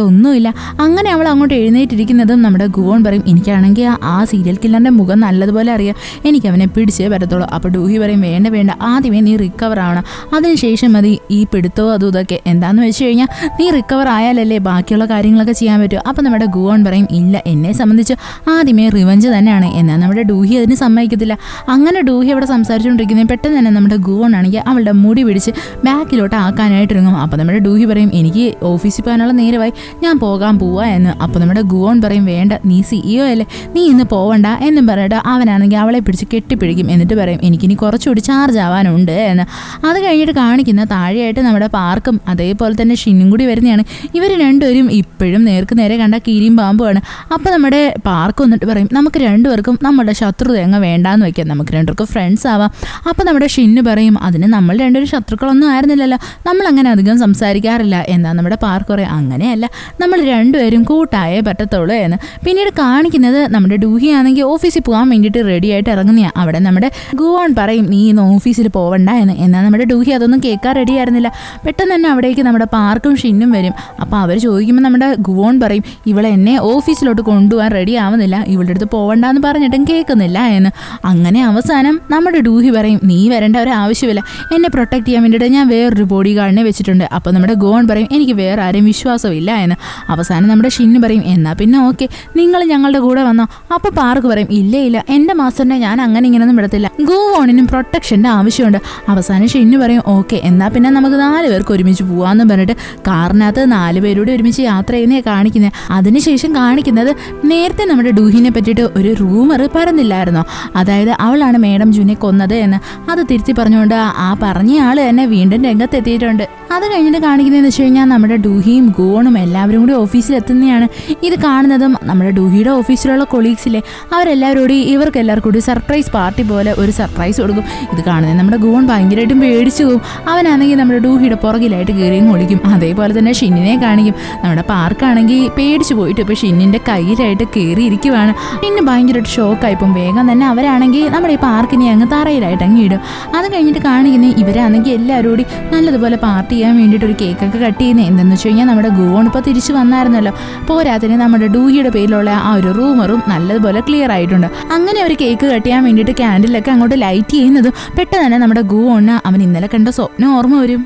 ഒന്നുമില്ല. അങ്ങനെ അവൾ അങ്ങോട്ട് എഴുന്നേറ്റിരിക്കുന്നതും നമ്മുടെ ഗുവോൺ പറയും, എനിക്കാണെങ്കിൽ ആ സീരിയൽ കില്ലറിൻ്റെ മുഖം നല്ലതുപോലെ അറിയാം, എനിക്ക് അവനെ പിടിച്ചേ വരത്തുള്ളൂ. അപ്പോൾ ഡൂഹി പറയും, വേണ്ട, ആദ്യമേ നീ റിക്കവർ ആവണം, അതിനുശേഷം മതി ഈ പിടുത്തോ അതും ഇതൊക്കെ. എന്താണെന്ന് വെച്ച് കഴിഞ്ഞാൽ നീ റിക്കവർ ആയാലല്ലേ ബാക്കിയുള്ള കാര്യങ്ങളൊക്കെ ചെയ്യാൻ പറ്റും. അപ്പോൾ നമ്മുടെ ഗുവോൺ പറയും, ഇല്ല, എന്നെ സംബന്ധിച്ച് ആദ്യമേ റിവഞ്ച് തന്നെയാണ്. എന്നാൽ നമ്മുടെ ഡൂഹി അതിന് സമ്മതിക്കത്തില്ല. അങ്ങനെ ഡൂഹി അവിടെ സംസാരിച്ചുകൊണ്ടിരിക്കുന്നത് പെട്ടെന്ന് തന്നെ നമ്മുടെ ഗുവോൺ ആണെങ്കിൽ അവളുടെ മുടി പിടിച്ച് ബാക്കിലോട്ട് ആക്കാനായിട്ടിറങ്ങും. അപ്പോൾ നമ്മുടെ ഡൂഹി പറയും, എനിക്ക് ഓഫീസിൽ പോകാനുള്ള നേരമായി, ഞാൻ പോകാൻ പോവാ എന്ന്. അപ്പോൾ നമ്മുടെ ഗുവോൺ പറയും, വേണ്ട, നീ CEO അല്ലേ, നീ ഇന്ന് പോവണ്ട എന്നും പറഞ്ഞിട്ട് അവനാണെങ്കിൽ അവളെ പിടിച്ച് കെട്ടിപ്പിടിക്കും. എന്നിട്ട് പറയും, എനിക്കിനി കുറച്ചുകൂടി ചാർജ് ആവാനുണ്ട് എന്ന്. അത് കഴിഞ്ഞിട്ട് കാണിക്കുന്ന താഴെയായിട്ട് നമ്മുടെ പാർക്കും അതേപോലെ തന്നെ ഷിന്നും കൂടി വരുന്നതാണ്. ഇവർ രണ്ടുപേരും ഇപ്പോഴും നേർക്ക് നേരെ കണ്ട കീരിയും പാമ്പുമാണ്. അപ്പോൾ നമ്മുടെ പാർക്ക് വന്നിട്ട് പറയും, നമുക്ക് രണ്ടുപേർക്കും നമ്മുടെ ശത്രുത അങ്ങ് വേണ്ടാന്ന് വയ്ക്കാം, നമുക്ക് രണ്ടുപേർക്കും ഫ്രണ്ട്സ് ആവാം. അപ്പോൾ നമ്മുടെ ഷിന്ന് പറയും, അതിന് നമ്മൾ രണ്ടുപേരും ശത്രുക്കളൊന്നും ആയിരുന്നില്ലല്ലോ, നമ്മളങ്ങനെ അധികം സംസാരിക്കാറില്ല. എന്നാൽ നമ്മുടെ പാർക്ക് പറയും, അങ്ങനെയല്ല, നമ്മൾ രണ്ടുപേരും കൂട്ടായേ പറ്റത്തുള്ളൂ എന്ന്. പിന്നീട് കാണിക്കുന്നത് നമ്മുടെ ഡൂഹി ആണെങ്കിൽ ഓഫീസിൽ പോകാൻ വേണ്ടിയിട്ട് റെഡി ആയിട്ട് ഇറങ്ങുന്നതാണ്. അവിടെ നമ്മുടെ ഗുവോൺ പറയും, നീ ഇന്ന് ഓഫീസിൽ പോവണ്ട എന്ന്. എന്നാൽ നമ്മുടെ ഡൂഹി അതൊന്നും കേൾക്കാൻ റെഡി ആയിരുന്നില്ല. പെട്ടെന്ന് തന്നെ അവിടേക്ക് നമ്മുടെ പാർക്കും ഷിന്നും വരും. അപ്പോൾ അവർ ചോദിക്കുമ്പോൾ നമ്മുടെ ഗുവോൺ പറയും, ഇവളെ എന്നെ ഓഫീസിലോട്ട് കൊണ്ടുപോകാൻ റെഡി ആവുന്നില്ല, ഇവളുടെ അടുത്ത് പോവണ്ടെന്ന് പറഞ്ഞിട്ടും കേൾക്കുന്നില്ല എന്ന്. അങ്ങനെ അവസാനം നമ്മുടെ ഡൂഹി പറയും, നീ വരേണ്ട ഒരു ആവശ്യമില്ല, എന്നെ പ്രൊട്ടക്ട് ചെയ്യാൻ വേണ്ടിയിട്ട് ഞാൻ വേറൊരു ബോഡി ഗാർഡിനെ വെച്ചിട്ടുണ്ട്. അപ്പോൾ നമ്മുടെ ഗുവോൺ പറയും, എനിക്ക് വേറെ ആരെയും വിശ്വാസമില്ല എന്ന്. അവസാനം നമ്മുടെ ഷിന്ന് പറയും, എന്നാൽ പിന്നെ ഓക്കെ, നിങ്ങൾ ഞങ്ങളുടെ കൂടെ വന്നോ. അപ്പോൾ പാർക്ക് പറയും, ഇല്ല, എൻ്റെ മാസ്റ്ററിനെ ഞാൻ അങ്ങനെ ഇങ്ങനെയൊന്നും വിടത്തില്ല, ഗുവോണിനും പ്രൊട്ടക്ഷൻ്റെ ആവശ്യമുണ്ട്. അവസാനം ഷിന്ന് പറയും, ഓക്കെ, എന്നാൽ പിന്നെ നമുക്ക് 4 പേർക്ക് ഒരുമിച്ച് പോവാമെന്ന് പറഞ്ഞിട്ട് കാറിനകത്ത് 4 പേരോട് ഒരുമിച്ച് യാത്ര ചെയ്യുന്നേ കാണിക്കുന്നത്. കാണിക്കുന്നത്. അതിനുശേഷം കാണിക്കുന്നത് നേരത്തെ നമ്മുടെ ഡൂഹിനെ പറ്റിയിട്ട് ഒരു റൂമർ പറഞ്ഞില്ലായിരുന്നോ, അതായത് അവളാണ് മേഡം ജൂനെ കൊന്നത് എന്ന്. അത് തിരുത്തി പറഞ്ഞുകൊണ്ട് ആ പറഞ്ഞ ആള് തന്നെ വീണ്ടും രംഗത്തെത്തിയിട്ടുണ്ട്. അത് കഴിഞ്ഞിട്ട് കാണിക്കുന്നതെന്ന് വെച്ച് കഴിഞ്ഞാൽ നമ്മുടെ ഡൂഹിയും ഗോണും എല്ലാവരും കൂടി ഓഫീസിൽ എത്തുന്നതാണ്. ഇത് കാണുന്നതും നമ്മുടെ ഡൂഹിയുടെ ഓഫീസിലുള്ള കൊളീഗ്സിലെ അവരെല്ലാവരോടും ഇവർക്ക് എല്ലാവർക്കും കൂടി സർപ്രൈസ് പാർട്ടി പോലെ ഒരു സർപ്രൈസ് കൊടുക്കും. ഇത് കാണുന്നത് നമ്മുടെ ഗോൺ ഭയങ്കരമായിട്ടും പേടിച്ചു പോകും. അവനാണെങ്കിൽ നമ്മുടെ ഡൂഹിയുടെ പുറകിലായിട്ട് കയറിയും ഒളിക്കും. അതേപോലെ തന്നെ ഷിന്നിനെ കാണിക്കും. നമ്മുടെ പാർക്കാണെങ്കിൽ പേടിച്ചു പോയിട്ട് ഇപ്പോൾ ഷിന്നിൻ്റെ കയ്യിലായിട്ട് കയറിയിരിക്കുവാണ്. ഷിന്ന് ഭയങ്കരമായിട്ട് ഷോക്കായിപ്പം. വേഗം തന്നെ അവരാണെങ്കിൽ നമ്മുടെ ഈ പാർക്കിനെ അങ്ങ് തറയിലായിട്ട് അങ്ങ് ഇടും. അത് കഴിഞ്ഞിട്ട് കാണിക്കുന്നത് ഇവരാണെങ്കിൽ എല്ലാവരോടും നല്ലതുപോലെ പാർട്ടി ചെയ്യാൻ വേണ്ടിയിട്ട് ഒരു കേക്കൊക്കെ കട്ട് ചെയ്യുന്നത്. എന്തെന്ന് വെച്ച് കഴിഞ്ഞാൽ നമ്മുടെ ഗോൺ ഇപ്പോൾ തിരിച്ചു വന്നായിരുന്നല്ലോ. പോരാത്തിന് നമ്മുടെ ഡൂഹിയുടെ പേരിലുള്ള ആ ഒരു റൂമറും നല്ലതുപോലെ ക്ലിയർ ആയിട്ടുണ്ട്. അങ്ങനെ ഒരു കേക്ക് കട്ട് ചെയ്യാൻ വേണ്ടിയിട്ട് ക്യാൻഡിലൊക്കെ അങ്ങോട്ട് ലൈറ്റ് ചെയ്യുന്നതും പെട്ടെന്ന് തന്നെ നമ്മുടെ ഗോണ് അവൻ ഇന്നലെ കണ്ട സ്വപ്നം ഓർമ്മ വരും.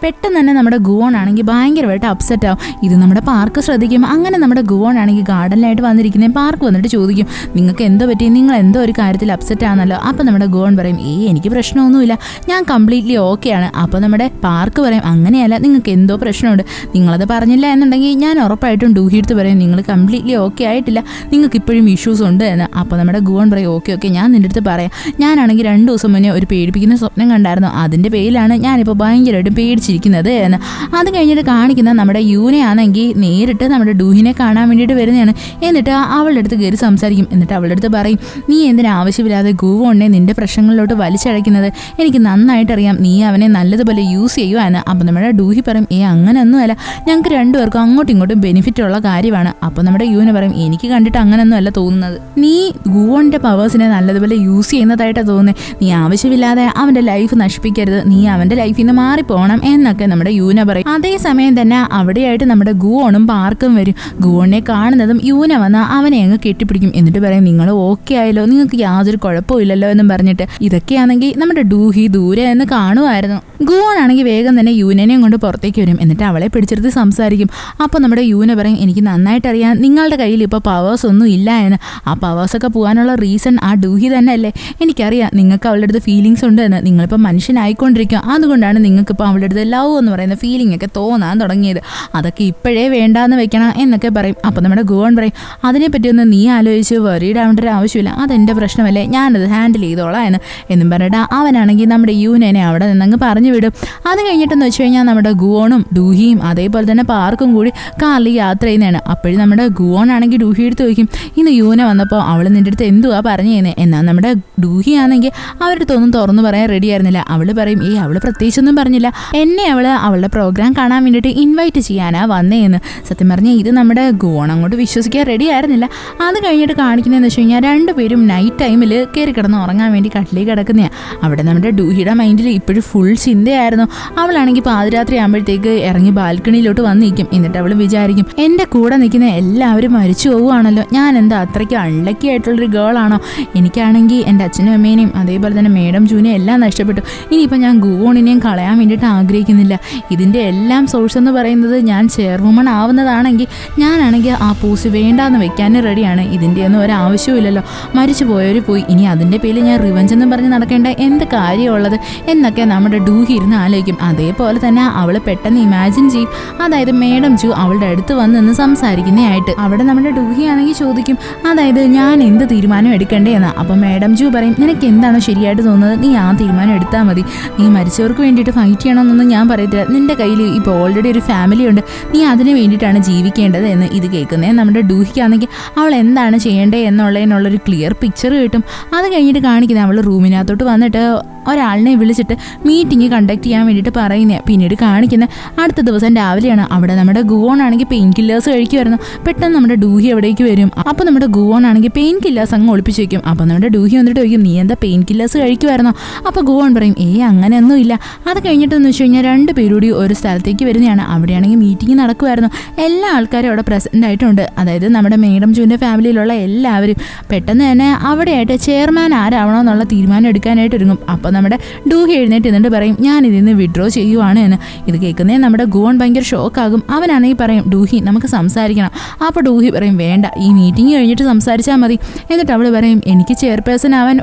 പെട്ടെന്ന് തന്നെ നമ്മുടെ ഗുവോൺ ആണെങ്കിൽ ഭയങ്കരമായിട്ട് അപ്സെറ്റ് ആവും. ഇത് നമ്മുടെ പാർക്ക് ശ്രദ്ധിക്കും. അങ്ങനെ നമ്മുടെ ഗുവോൺ ആണെങ്കിൽ ഗാർഡനിലായിട്ട് വന്നിരിക്കുന്നത് പാർക്ക് വന്നിട്ട് ചോദിക്കും, നിങ്ങൾക്ക് എന്തോ പറ്റി, നിങ്ങൾ എന്തോ ഒരു കാര്യത്തിൽ അപ്സെറ്റ് ആണെന്നല്ലോ. അപ്പോൾ നമ്മുടെ ഗുവോൺ പറയും, എനിക്ക് പ്രശ്നമൊന്നുമില്ല, ഞാൻ കംപ്ലീറ്റ്ലി ഓക്കെയാണ്. അപ്പോൾ നമ്മുടെ പാർക്ക് പറയും, അങ്ങനെയല്ല, നിങ്ങൾക്ക് എന്തോ പ്രശ്നമുണ്ട്, നിങ്ങളത് പറഞ്ഞില്ല എന്നുണ്ടെങ്കിൽ ഞാൻ ഉറപ്പായിട്ടും ഡൂഹിയെടുത്ത് പറയും നിങ്ങൾ കംപ്ലീറ്റ്ലി ഓക്കെ ആയിട്ടില്ല, നിങ്ങൾക്ക് ഇപ്പോഴും ഇഷ്യൂസ് ഉണ്ട് എന്ന്. അപ്പോൾ നമ്മുടെ ഗുവോൺ പറയും, ഓക്കെ ഞാൻ നിൻ്റെ അടുത്ത് പറയാം, ഞാനാണെങ്കിൽ 2 ദിവസം മുന്നേ ഒരു പേടിപ്പിക്കുന്ന സ്വപ്നം കണ്ടായിരുന്നു, അതിൻ്റെ പേരിലാണ് ഞാനിപ്പോൾ ഭയങ്കരമായിട്ടും പേടിച്ചിരിക്കുന്നത് എന്ന്. അത് കഴിഞ്ഞിട്ട് കാണിക്കുന്ന നമ്മുടെ യൂനയാണെങ്കിൽ നേരിട്ട് നമ്മുടെ ഡൂഹിനെ കാണാൻ വേണ്ടിയിട്ട് വരുന്നതാണ്. എന്നിട്ട് അവളുടെ അടുത്ത് കയറി സംസാരിക്കും. എന്നിട്ട് അവളുടെ അടുത്ത് പറയും, നീ എന്തിനാ ആവശ്യമില്ലാതെ ഗുവോണിനെ നിന്റെ പ്രശ്നങ്ങളിലോട്ട് വലിച്ചഴക്കുന്നത്, എനിക്ക് നന്നായിട്ടറിയാം നീ അവനെ നല്ലതുപോലെ യൂസ് ചെയ്യുവാണ്. അപ്പം നമ്മുടെ ഡൂഹി പറയും, അങ്ങനെയൊന്നുമല്ല, ഞങ്ങൾക്ക് 2 പേർക്കും അങ്ങോട്ടും ഇങ്ങോട്ടും ബെനിഫിറ്റ് ഉള്ള കാര്യമാണ്. അപ്പോൾ നമ്മുടെ യൂന പറയും, എനിക്ക് കണ്ടിട്ട് അങ്ങനെയൊന്നുമല്ല തോന്നുന്നത്, നീ ഗുവോണിൻ്റെ പവേഴ്സിനെ നല്ലതുപോലെ യൂസ് ചെയ്യുന്നതായിട്ടാണ് തോന്നുന്നത്, നീ ആവശ്യമില്ലാതെ അവൻ്റെ ലൈഫ് നശിപ്പിക്കരുത്, നീ അവൻ്റെ ലൈഫിൽ നിന്ന് മാറിപ്പോകണം എന്നൊക്കെ നമ്മുടെ യൂന പറയും. അതേസമയം തന്നെ അവിടെയായിട്ട് നമ്മുടെ ഗുവോണും പാർക്കും വരും. ഗുവോണിനെ കാണുന്നതും യൂന വന്ന് അവനെ അങ്ങ് കെട്ടിപ്പിടിക്കും. എന്നിട്ട് പറയും, നിങ്ങൾ ഓക്കെ ആയല്ലോ, നിങ്ങൾക്ക് യാതൊരു കുഴപ്പമില്ലല്ലോ എന്നും പറഞ്ഞിട്ട്. ഇതൊക്കെയാണെങ്കിൽ നമ്മുടെ ഡൂഹി ദൂരെ എന്ന് കാണുമായിരുന്നു. ഗുവോൺ ആണെങ്കിൽ വേഗം തന്നെ യൂനനെയും കൊണ്ട് പുറത്തേക്ക് വരും. എന്നിട്ട് അവളെ പിടിച്ചെടുത്ത് സംസാരിക്കും. അപ്പോൾ നമ്മുടെ യൂന പറയും, എനിക്ക് നന്നായിട്ടറിയാം നിങ്ങളുടെ കയ്യിൽ ഇപ്പോൾ പവേഴ്സ് ഒന്നും ഇല്ല എന്ന്. ആ പവേഴ്സൊക്കെ പോകാനുള്ള റീസൺ ആ ഡൂഹി തന്നെ അല്ലേ, എനിക്കറിയാം നിങ്ങൾക്ക് അവളുടെ അടുത്ത് ഫീലിങ്സ് ഉണ്ട് എന്ന്, നിങ്ങളിപ്പോൾ മനുഷ്യനായിക്കൊണ്ടിരിക്കുക, അതുകൊണ്ടാണ് നിങ്ങൾക്കിപ്പോൾ അവളുടെ അടുത്ത് ലവ് എന്ന് പറയുന്ന ഫീലിംഗ് ഒക്കെ തോന്നാൻ തുടങ്ങിയത്, അതൊക്കെ ഇപ്പോഴേ വേണ്ടാന്ന് വെക്കണം എന്നൊക്കെ പറയും. അപ്പോൾ നമ്മുടെ ഗുവോൺ പറയും, അതിനെപ്പറ്റിയൊന്നും നീ ആലോചിച്ച് വറീഡ് ആവേണ്ട ഒരു ആവശ്യമില്ല, അതെൻ്റെ പ്രശ്നമല്ലേ, ഞാനത് ഹാൻഡിൽ ചെയ്തോളാം എന്നും പറഞ്ഞിട്ട് അവനാണെങ്കിൽ നമ്മുടെ യൂനനെ അവിടെ നിന്നങ്ങ് പറഞ്ഞു വിടും. അത് കഴിഞ്ഞിട്ടെന്ന് വെച്ച് കഴിഞ്ഞാൽ നമ്മുടെ ഗുവോണും ഡൂഹിയും അതേപോലെ തന്നെ പാർക്കും കൂടി കാറിൽ യാത്ര ചെയ്യുന്നതാണ്. അപ്പോഴും നമ്മുടെ ഗുവോൺ ആണെങ്കിൽ ഡൂഹി എടുത്ത് ചോദിക്കും, ഇന്ന് യൂന വന്നപ്പോൾ അവൾ നിൻ്റെ അടുത്ത് എന്തുവാ പറഞ്ഞു ചെയ്യുന്നത്. എന്നാൽ നമ്മുടെ ഡൂഹി ആണെങ്കിൽ അവരുടെ അടുത്തൊന്നും തുറന്നു പറയാൻ റെഡി ആയിരുന്നില്ല. അവൾ പറയും, അവൾ പ്രത്യേകിച്ചൊന്നും പറഞ്ഞില്ല, എന്നെ അവളുടെ പ്രോഗ്രാം കാണാൻ വേണ്ടിയിട്ട് ഇൻവൈറ്റ് ചെയ്യാനാ വന്നേന്ന്. സത്യം പറഞ്ഞാൽ ഇത് നമ്മുടെ ഗുവോൺ അങ്ങോട്ട് വിശ്വസിക്കാൻ റെഡി ആയിരുന്നില്ല. അത് കഴിഞ്ഞിട്ട് കാണിക്കുന്നതെന്ന് വെച്ച് കഴിഞ്ഞാൽ 2 പേരും നൈറ്റ് ടൈമിൽ കയറി കിടന്ന് ഉറങ്ങാൻ വേണ്ടി കട്ടിലേക്ക് കിടക്കുന്നതാണ്. അവിടെ നമ്മുടെ ഡൂഹിയുടെ മൈൻഡിൽ ഇപ്പോഴും ഫുൾ ചിന്തയായിരുന്നു. അവളാണെങ്കിൽ പാതിരാത്രി ആകുമ്പോഴത്തേക്ക് ഇറങ്ങി ബാൽക്കണിയിലോട്ട് വന്നിരിക്കും. എന്നിട്ട് അവൾ വിചാരിക്കും, എൻ്റെ കൂടെ നിൽക്കുന്ന എല്ലാവരും മരിച്ചു പോവുകയാണല്ലോ, ഞാൻ എന്താ അത്രയ്ക്ക് അൺലക്കി ആയിട്ടുള്ളൊരു ഗേളാണോ, എനിക്കാണെങ്കിൽ എൻ്റെ അച്ഛനും അമ്മേനെയും അതേപോലെ തന്നെ മേഡം ജൂനെയും എല്ലാം നഷ്ടപ്പെട്ടു, ഇനിയിപ്പോൾ ഞാൻ ഗുവോണിനെയും കളയാൻ വേണ്ടിയിട്ട് ആഗ്രഹിക്കുന്നില്ല. ഇതിൻ്റെ എല്ലാം സോഴ്സ് എന്ന് പറയുന്നത് ഞാൻ ചെയർവുമൺ ആവുന്നതാണെങ്കിൽ ഞാനാണെങ്കിൽ ആ പോസ്റ്റ് വേണ്ടാന്ന് വെക്കാനും റെഡിയാണ്, ഇതിൻ്റെ ഒന്നും ഒരാവശ്യമില്ലല്ലോ, മരിച്ചു പോയവർ പോയി, ഇനി അതിൻ്റെ പേരിൽ ഞാൻ റിവഞ്ച് എന്നും പറഞ്ഞ് നടക്കേണ്ട എന്ത് കാര്യമുള്ളത് എന്നൊക്കെ നമ്മുടെ ഡൂഹി ഇരുന്ന് ആലോചിക്കും. അതേപോലെ തന്നെ അവൾ പെട്ടെന്ന് ഇമാജിൻ ചെയ്യും, അതായത് മേഡം ജൂ അവളുടെ അടുത്ത് വന്ന് നിന്ന് സംസാരിക്കുന്നതായിട്ട്. അവിടെ നമ്മുടെ ഡൂഹി ആണെങ്കിൽ ചോദിക്കും, അതായത് ഞാൻ എന്ത് തീരുമാനം എടുക്കണ്ടേ എന്ന്. അപ്പം മേഡം ജൂ പറയും, നിനക്ക് എന്താണോ ശരിയായിട്ട് തോന്നുന്നത് നീ ആ തീരുമാനം എടുത്താൽ മതി, നീ മരിച്ചവർക്ക് വേണ്ടിയിട്ട് ഫൈറ്റ് ചെയ്യണമെന്നൊന്നും ഞാൻ പറയത്തില്ല, നിൻ്റെ കയ്യിൽ ഇപ്പോൾ ഓൾറെഡി ഒരു ഫാമിലി ഉണ്ട്, നീ അതിന് വേണ്ടിയിട്ടാണ് ജീവിക്കേണ്ടത് എന്ന്. ഇത് കേൾക്കുന്നത് നമ്മുടെ ഡൂഹിക്കാണെങ്കിൽ അവൾ എന്താണ് ചെയ്യേണ്ടത് എന്നുള്ളതിനുള്ളൊരു ക്ലിയർ പിക്ചർ കിട്ടും. അത് കഴിഞ്ഞിട്ട് കാണിക്കുന്നത് അവൾ റൂമിനകത്തോട്ട് വന്നിട്ട് ഒരാളിനെ വിളിച്ചിട്ട് മീറ്റിംഗ് കണ്ടക്ട് ചെയ്യാൻ വേണ്ടിയിട്ട് പറയുന്നത്. പിന്നീട് കാണിക്കുന്ന അടുത്ത ദിവസം രാവിലെയാണ്. അവിടെ നമ്മുടെ ഗുവോൺ ആണെങ്കിൽ പെയിൻ കില്ലേഴ്സ് കഴിക്കുമായിരുന്നു. പെട്ടെന്ന് നമ്മുടെ ഡൂഹി എവിടേക്ക് വരും. അപ്പോൾ നമ്മുടെ ഗുവോൺ ആണെങ്കിൽ പെയിൻ കില്ലേഴ്സ് അങ്ങ് ഒളിപ്പിച്ച് വയ്ക്കും. അപ്പോൾ നമ്മുടെ ഡൂഹി വന്നിട്ട് ചോദിക്കും, നീ എന്താ പെയിൻ കില്ലേഴ്സ് കഴിക്കുമായിരുന്നോ? അപ്പോൾ ഗുവോൺ പറയും, അങ്ങനെയൊന്നും ഇല്ല. അത് കഴിഞ്ഞിട്ടെന്ന് വെച്ച് കഴിഞ്ഞാൽ 2 പേരൂടി ഒരു സ്ഥലത്തേക്ക് വരുന്നതാണ്. അവിടെയാണെങ്കിൽ മീറ്റിംഗ് നടക്കുമായിരുന്നു. എല്ലാ ആൾക്കാരും അവിടെ പ്രസൻ്റ് ആയിട്ടുണ്ട്, അതായത് നമ്മുടെ മേഡം ജൂൻ്റെ ഫാമിലിയിലുള്ള എല്ലാവരും. പെട്ടെന്ന് തന്നെ അവിടെയായിട്ട് ചെയർമാൻ ആരാവണമെന്നുള്ള തീരുമാനം എടുക്കാനായിട്ട് ഒരുങ്ങും. അപ്പോൾ നമ്മുടെ ഡൂഹി എഴുന്നേറ്റ് എന്നിട്ട് പറയും, ഞാൻ ഇതിന്ന് വിഡ്രോ ചെയ്യുവാണ് എന്ന്. ഇത് കേൾക്കുന്നേ നമ്മുടെ ഗുവോൺ ഭയങ്കര ഷോക്കാകും. അവനാണെങ്കിൽ പറയും ഡൂഹി നമുക്ക് സംസാരിക്കണം. അപ്പോൾ ഡൂഹി പറയും വേണ്ട, ഈ മീറ്റിംഗ് കഴിഞ്ഞിട്ട് സംസാരിച്ചാൽ മതി. എന്നിട്ട് അവൾ പറയും എനിക്ക് ചെയർപേഴ്സൺ ആവാൻ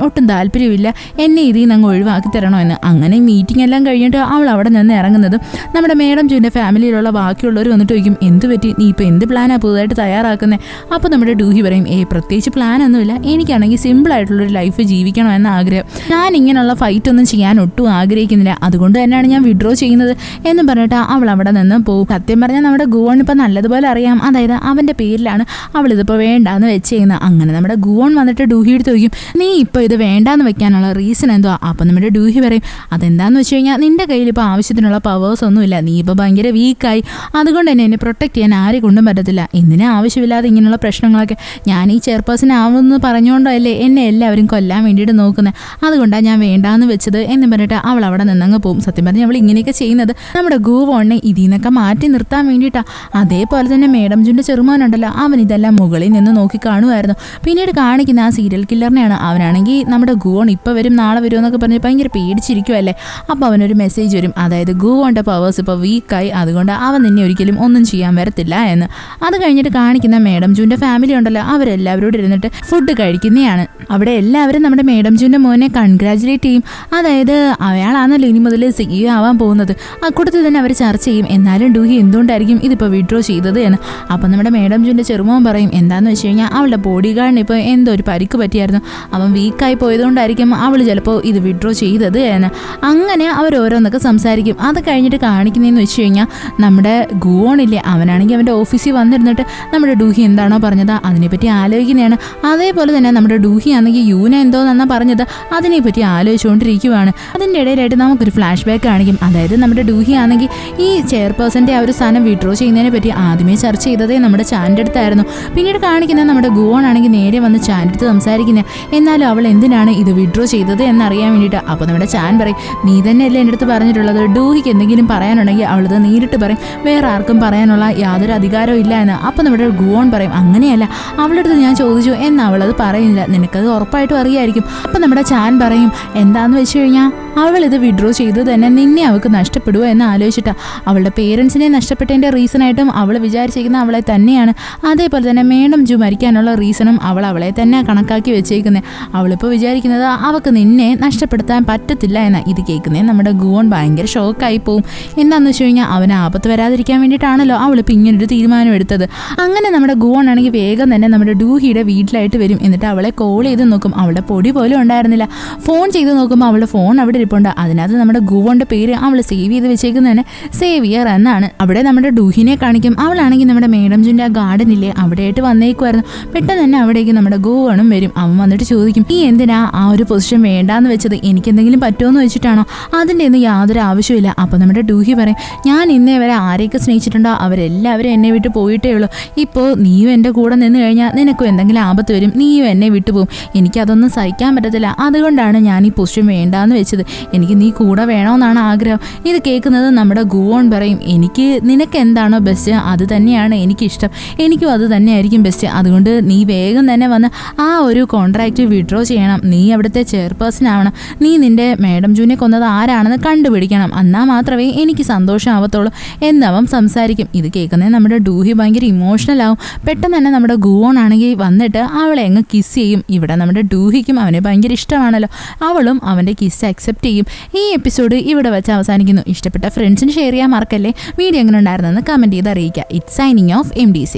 ഒട്ടും താല്പര്യമില്ല, എന്നെ ഇതിൽ നിന്ന് അങ്ങ് ഒഴിവാക്കി തരണോ എന്ന്. അങ്ങനെ മീറ്റിംഗ് എല്ലാം കഴിഞ്ഞിട്ട് അവൾ അവിടെ നിന്ന് ഇറങ്ങുന്നത് നമ്മുടെ മേഡം ജൂൻ്റെ ഫാമിലിയിലുള്ള ബാക്കിയുള്ളവർ വന്നിട്ട് ചോദിക്കും എന്ത് പറ്റി, നീ ഇപ്പോൾ എന്ത് പ്ലാനാണ് പുതുതായിട്ട് തയ്യാറാക്കുന്നത്? അപ്പോൾ നമ്മുടെ ഡൂഹി പറയും പ്രത്യേകിച്ച് പ്ലാനൊന്നുമില്ല, എനിക്കാണെങ്കിൽ സിമ്പിളായിട്ടുള്ളൊരു ലൈഫ് ജീവിക്കണം എന്ന ആഗ്രഹം. ഞാൻ ഇങ്ങനെയുള്ള ഫൈറ്റ് ഒന്നും ചെയ്യാൻ ഒട്ടും ആഗ്രഹിക്കുന്നില്ല, അതുകൊണ്ട് തന്നെയാണ് ഞാൻ വിഡ്രോ ചെയ്യുന്നത് എന്നും പറഞ്ഞിട്ട് അവൾ അവിടെ നിന്ന് പോകും. സത്യം പറഞ്ഞാൽ നമ്മുടെ ഗുവോൺ ഇപ്പം നല്ലതുപോലെ അറിയാം, അതായത് അവൻ്റെ പേരിലാണ് അവളിതിപ്പോൾ വേണ്ടാന്ന് വെച്ചേക്കുന്നത്. അങ്ങനെ നമ്മുടെ ഗുവോൺ വന്നിട്ട് ഡൂഹി എടുത്ത് ചോദിക്കും നീ ഇപ്പോൾ ഇത് വേണ്ടാന്ന് വെക്കാനുള്ള റീസൺ എന്തോ? അപ്പം നമ്മുടെ ഡൂഹി പറയും അതെന്താന്ന് വെച്ച് കഴിഞ്ഞാൽ നിൻ്റെ കയ്യിൽ ഇപ്പോൾ ആവശ്യത്തിനുള്ള പവേഴ്സ് ഒന്നുമില്ല, നീ ഇപ്പോൾ ഭയങ്കര വീക്കായി, അതുകൊണ്ട് തന്നെ എന്നെ പ്രൊട്ടക്ട് ചെയ്യാൻ ആരെ കൊണ്ടും പറ്റത്തില്ല. എന്തിനാ ആവശ്യമില്ലാതെ ഇങ്ങനെയുള്ള പ്രശ്നങ്ങളൊക്കെ? ഞാൻ ഈ ചെയർപേഴ്സൺ ആവുമെന്ന് പറഞ്ഞുകൊണ്ടല്ലേ എന്നെ എല്ലാവരും കൊല്ലാൻ വേണ്ടിയിട്ട് നോക്കുന്നത്, അതുകൊണ്ടാണ് ഞാൻ വേണ്ടാന്ന് വെച്ചത് എന്ന് പറഞ്ഞിട്ട് അവൾ അവിടെ നിന്നങ്ങ് പോകും. സത്യം പറഞ്ഞാൽ അവൾ ഇങ്ങനെയൊക്കെ ചെയ്യുന്നത് നമ്മുടെ ഗുവോണിനെ ഇതിൽ നിന്നൊക്കെ മാറ്റി നിർത്താൻ വേണ്ടിയിട്ടാണ്. അതേപോലെ തന്നെ മേഡം ജൂൻ്റെ ചെറുമോനുണ്ടല്ലോ, അവൻ ഇതെല്ലാം മുകളിൽ നിന്ന് നോക്കി കാണുമായിരുന്നു. പിന്നീട് കാണിക്കുന്ന ആ സീരിയൽ കില്ലറിനെയാണ്. അവനാണെങ്കിൽ നമ്മുടെ ഗുവോൺ ഇപ്പോൾ വരും നാളെ വരും എന്നൊക്കെ പറഞ്ഞ് ഭയങ്കര പേടിച്ചിരിക്കുമല്ലേ. അപ്പോൾ അവനൊരു മെസ്സേജ് വരും, അതായത് ഗുവോൻ്റെ പവേഴ്സ് ഇപ്പോൾ വീക്കായി, അതുകൊണ്ട് അവൻ നിന്നെ ഒരിക്കലും ഒന്നും ചെയ്യാൻ വരത്തില്ല എന്ന്. അത് കഴിഞ്ഞിട്ട് കാണിക്കുന്ന മേഡം ജൂൻ്റെ ഫാമിലി ഉണ്ടല്ലോ, അവരെല്ലാവരോട് ഇരുന്നിട്ട് ഫുഡ് കഴിക്കുന്നതാണ്. അവിടെ എല്ലാവരും നമ്മുടെ മേഡം ജൂൻ്റെ മോനെ കൺഗ്രാജുലേറ്റ് ചെയ്യും, അതായത് അയാളാണല്ലോ ഇനി മുതൽ CEO ആവാൻ പോകുന്നത്. അക്കൂട്ടത്തിൽ തന്നെ അവർ ചർച്ച ചെയ്യും എന്നാലും ഡൂഹി എന്തുകൊണ്ടായിരിക്കും ഇതിപ്പോൾ വിഡ്രോ ചെയ്തത് എന്ന്. അപ്പം നമ്മുടെ മേഡം ജൂൻ്റെ ചെറുമോൻ പറയും എന്താണെന്ന് വെച്ച് കഴിഞ്ഞാൽ അവളുടെ ബോഡി ഗാർഡിന് ഇപ്പോൾ എന്തോ ഒരു പരിക്ക് പറ്റിയായിരുന്നു, അവൻ വീക്കായി പോയതുകൊണ്ടായിരിക്കും അവൾ ചിലപ്പോൾ ഇത് വിഡ്രോ ചെയ്തത് എന്ന്. അങ്ങനെ അവർ ഓരോന്നൊക്കെ സംസാരിക്കും. അത് കഴിഞ്ഞിട്ട് കാണിക്കുന്നതെന്ന് വെച്ച് കഴിഞ്ഞാൽ നമ്മുടെ ഗുവോണില്ലേ, അവനാണെങ്കിൽ അവൻ്റെ ഓഫീസിൽ വന്നിരുന്നിട്ട് നമ്മുടെ ഡൂഹി എന്താണോ പറഞ്ഞത് അതിനെപ്പറ്റി ആലോചിക്കുന്നതാണ്. അതേപോലെ തന്നെ നമ്മുടെ ഡൂഹി ആണെങ്കിൽ യൂന എന്തോന്നാ പറഞ്ഞത് അതിനെപ്പറ്റി ആലോചിച്ചുകൊണ്ടിരിക്കുവാണ്. അതിൻ്റെ ഇടയിലായിട്ട് നമുക്കൊരു ഫ്ലാഷ് ബാക്ക് കാണിക്കും. അതായത് നമ്മുടെ ഡൂഹി ആണെങ്കിൽ ഈ ചെയർപേഴ്സൻ്റെ ആ ഒരു സ്ഥാനം വിഡ്രോ ചെയ്യുന്നതിനെ പറ്റി ആദ്യമേ ചർച്ച ചെയ്തതേ നമ്മുടെ ചാൻ്റെ അടുത്തായിരുന്നു. പിന്നീട് കാണിക്കുന്നത് നമ്മുടെ ഗുവോൺ ആണെങ്കിൽ നേരെ വന്ന് ചാൻ്റെ അടുത്ത് സംസാരിക്കുന്നത്, എന്നാലും അവൾ എന്തിനാണ് ഇത് വിഡ്രോ ചെയ്തത് എന്നറിയാൻ വേണ്ടിയിട്ട്. അപ്പോൾ നമ്മുടെ ചാൻ പറയും നീ തന്നെയല്ലേ എൻ്റെ അടുത്ത് പറഞ്ഞിട്ടുള്ളത്, ഡൂഹിക്ക് എന്തെങ്കിലും പറയാനുണ്ടെങ്കിൽ അവളത് നേരിട്ട് പറയും, വേറെ ആർക്കും പറയാനുള്ള യാതൊരു അധികാരവും ഇല്ല എന്ന്. അപ്പോൾ നമ്മുടെ ഗുവോൺ പറയും അങ്ങനെയല്ല, അവളുടെ അടുത്ത് ഞാൻ ചോദിച്ചു എന്ന് അവളത് പറയുന്നില്ല, നിനക്കത് ഉറപ്പായിട്ടും അറിയായിരിക്കും. അപ്പോൾ നമ്മുടെ ചാൻ പറയും എന്താന്ന് വെച്ച് കഴിഞ്ഞാൽ അവൾ ഇത് വിഡ്രോ ചെയ്ത് തന്നെ നിന്നെ അവൾക്ക് നഷ്ടപ്പെടുമോ എന്ന് ആലോചിച്ചിട്ടാണ്. അവളുടെ പേരൻസിനെ നഷ്ടപ്പെട്ടതിൻ്റെ റീസണായിട്ടും അവൾ വിചാരിച്ചിരിക്കുന്ന അവളെ തന്നെയാണ്. അതേപോലെ തന്നെ മേഡം ജു മരിക്കാനുള്ള റീസണും അവളെ തന്നെ കണക്കാക്കി വെച്ചേക്കുന്നത്. അവളിപ്പോൾ വിചാരിക്കുന്നത് അവൾക്ക് നിന്നെ നഷ്ടപ്പെടുത്താൻ പറ്റത്തില്ല എന്ന്. ഇത് കേൾക്കുന്നത് നമ്മുടെ ഗുവോൺ ഭയങ്കര ഷോക്കായി പോവും. എന്താണെന്ന് വെച്ച് കഴിഞ്ഞാൽ അവന് ആപത്ത് വരാതിരിക്കാൻ വേണ്ടിയിട്ടാണല്ലോ അവളിപ്പോൾ ഇങ്ങനൊരു തീരുമാനം എടുത്തത്. അങ്ങനെ നമ്മുടെ ഗുവോൺ ആണെങ്കിൽ വേഗം തന്നെ നമ്മുടെ ഡൂഹിയുടെ വീട്ടിലായിട്ട് വരും. എന്നിട്ട് അവളെ കോൾ ചെയ്ത് നോക്കും, അവളുടെ പൊടി പോലും ഉണ്ടായിരുന്നില്ല. ഫോൺ ചെയ്ത് നോക്കുമ്പോൾ അവളുടെ ഫോൺ അവിടെ ഇരിപ്പുണ്ട്. അതിനകത്ത് നമ്മുടെ ഗുവോൻ്റെ പേര് അവൾ സേവ് ചെയ്ത് വെച്ചേക്കുന്നതന്നെ സേവിയർ എന്നാണ്. അവിടെ നമ്മുടെ ഡൂഹിനെ കാണിക്കും. അവളാണെങ്കിൽ നമ്മുടെ മേഡം ജൂൻ്റെ ആ ഗാർഡനില്ലേ അവിടെയായിട്ട് വന്നേക്കുമായിരുന്നു. പെട്ടെന്ന് തന്നെ അവിടേക്ക് നമ്മുടെ ഗുവോണും വരും. അവൻ വന്നിട്ട് ചോദിക്കും നീ എന്തിനാ ആ ഒരു പൊസിഷൻ വേണ്ടാന്ന് വെച്ചത്, എനിക്ക് എന്തെങ്കിലും പറ്റുമെന്ന് വെച്ചിട്ടാണോ? അതിൻ്റെ ഒന്നും യാതൊരു ആവശ്യമില്ല. അപ്പോൾ നമ്മുടെ ഡൂഹി പറയും ഞാൻ ഇന്നേ വരെ ആരെയൊക്കെ സ്നേഹിച്ചിട്ടുണ്ടോ അവരെല്ലാവരും എന്നെ വിട്ട് പോയിട്ടേ ഉള്ളൂ. ഇപ്പോൾ നീയും എൻ്റെ കൂടെ നിന്ന് കഴിഞ്ഞാൽ നിനക്കും എന്തെങ്കിലും ആപത്ത് വരും, നീയും എന്നെ വിട്ടുപോകും. എനിക്കതൊന്നും സഹിക്കാൻ പറ്റത്തില്ല, അതുകൊണ്ടാണ് ഞാൻ ഈ പൊസിഷൻ വേണ്ടാന്ന് വെച്ചത്, എനിക്ക് നീ കൂടെ വേണമെന്നാണ് ആഗ്രഹം. ഇത് കേൾക്കുന്നത് നമ്മുടെ ഗുവോൺ പറയും എനിക്ക് നിനക്ക് എന്താണോ ബെസ്റ്റ് അത് തന്നെയാണ് എനിക്കിഷ്ടം, എനിക്കും അത് തന്നെയായിരിക്കും ബെസ്റ്റ്. അതുകൊണ്ട് നീ വേഗം തന്നെ വന്ന് ആ ഒരു കോൺട്രാക്റ്റ് വിഡ്രോ ചെയ്യണം, നീ അവിടുത്തെ ചെയർപേഴ്സൺ ആവണം, നീ നിൻ്റെ മേഡം ജൂനെ കൊന്നത് ആരാണെന്ന് കണ്ടുപിടിക്കണം, എന്നാൽ മാത്രമേ എനിക്ക് സന്തോഷമാവത്തുള്ളൂ എന്നവൻ സംസാരിക്കും. ഇത് കേൾക്കുന്നത് നമ്മുടെ ഡൂഹി ഭയങ്കര ഇമോഷണൽ ആവും. പെട്ടെന്ന് തന്നെ നമ്മുടെ ഗുവോൺ ആണെങ്കിൽ വന്നിട്ട് അവളെ അങ്ങ് കിസ് ചെയ്യും. ഇവിടെ നമ്മുടെ ഡൂഹിക്കും അവനെ ഭയങ്കര ഇഷ്ടമാണല്ലോ, അവളും അവൻ്റെ കിസ് അക്സെപ്റ്റ് ചെയ്യും. ഈ എപ്പിസോഡ് ഇവിടെ വെച്ച് അവസാനിക്കുന്നു. ഇഷ്ടപ്പെട്ട ഫ്രണ്ട്സിന് ഷെയർ ചെയ്യാൻ മറക്കല്ലേ. വീഡിയോ എങ്ങനെ ഉണ്ടായിരുന്നെന്ന് കമൻറ്റ് ചെയ്ത് അറിയിക്കുക. It's signing off MDC.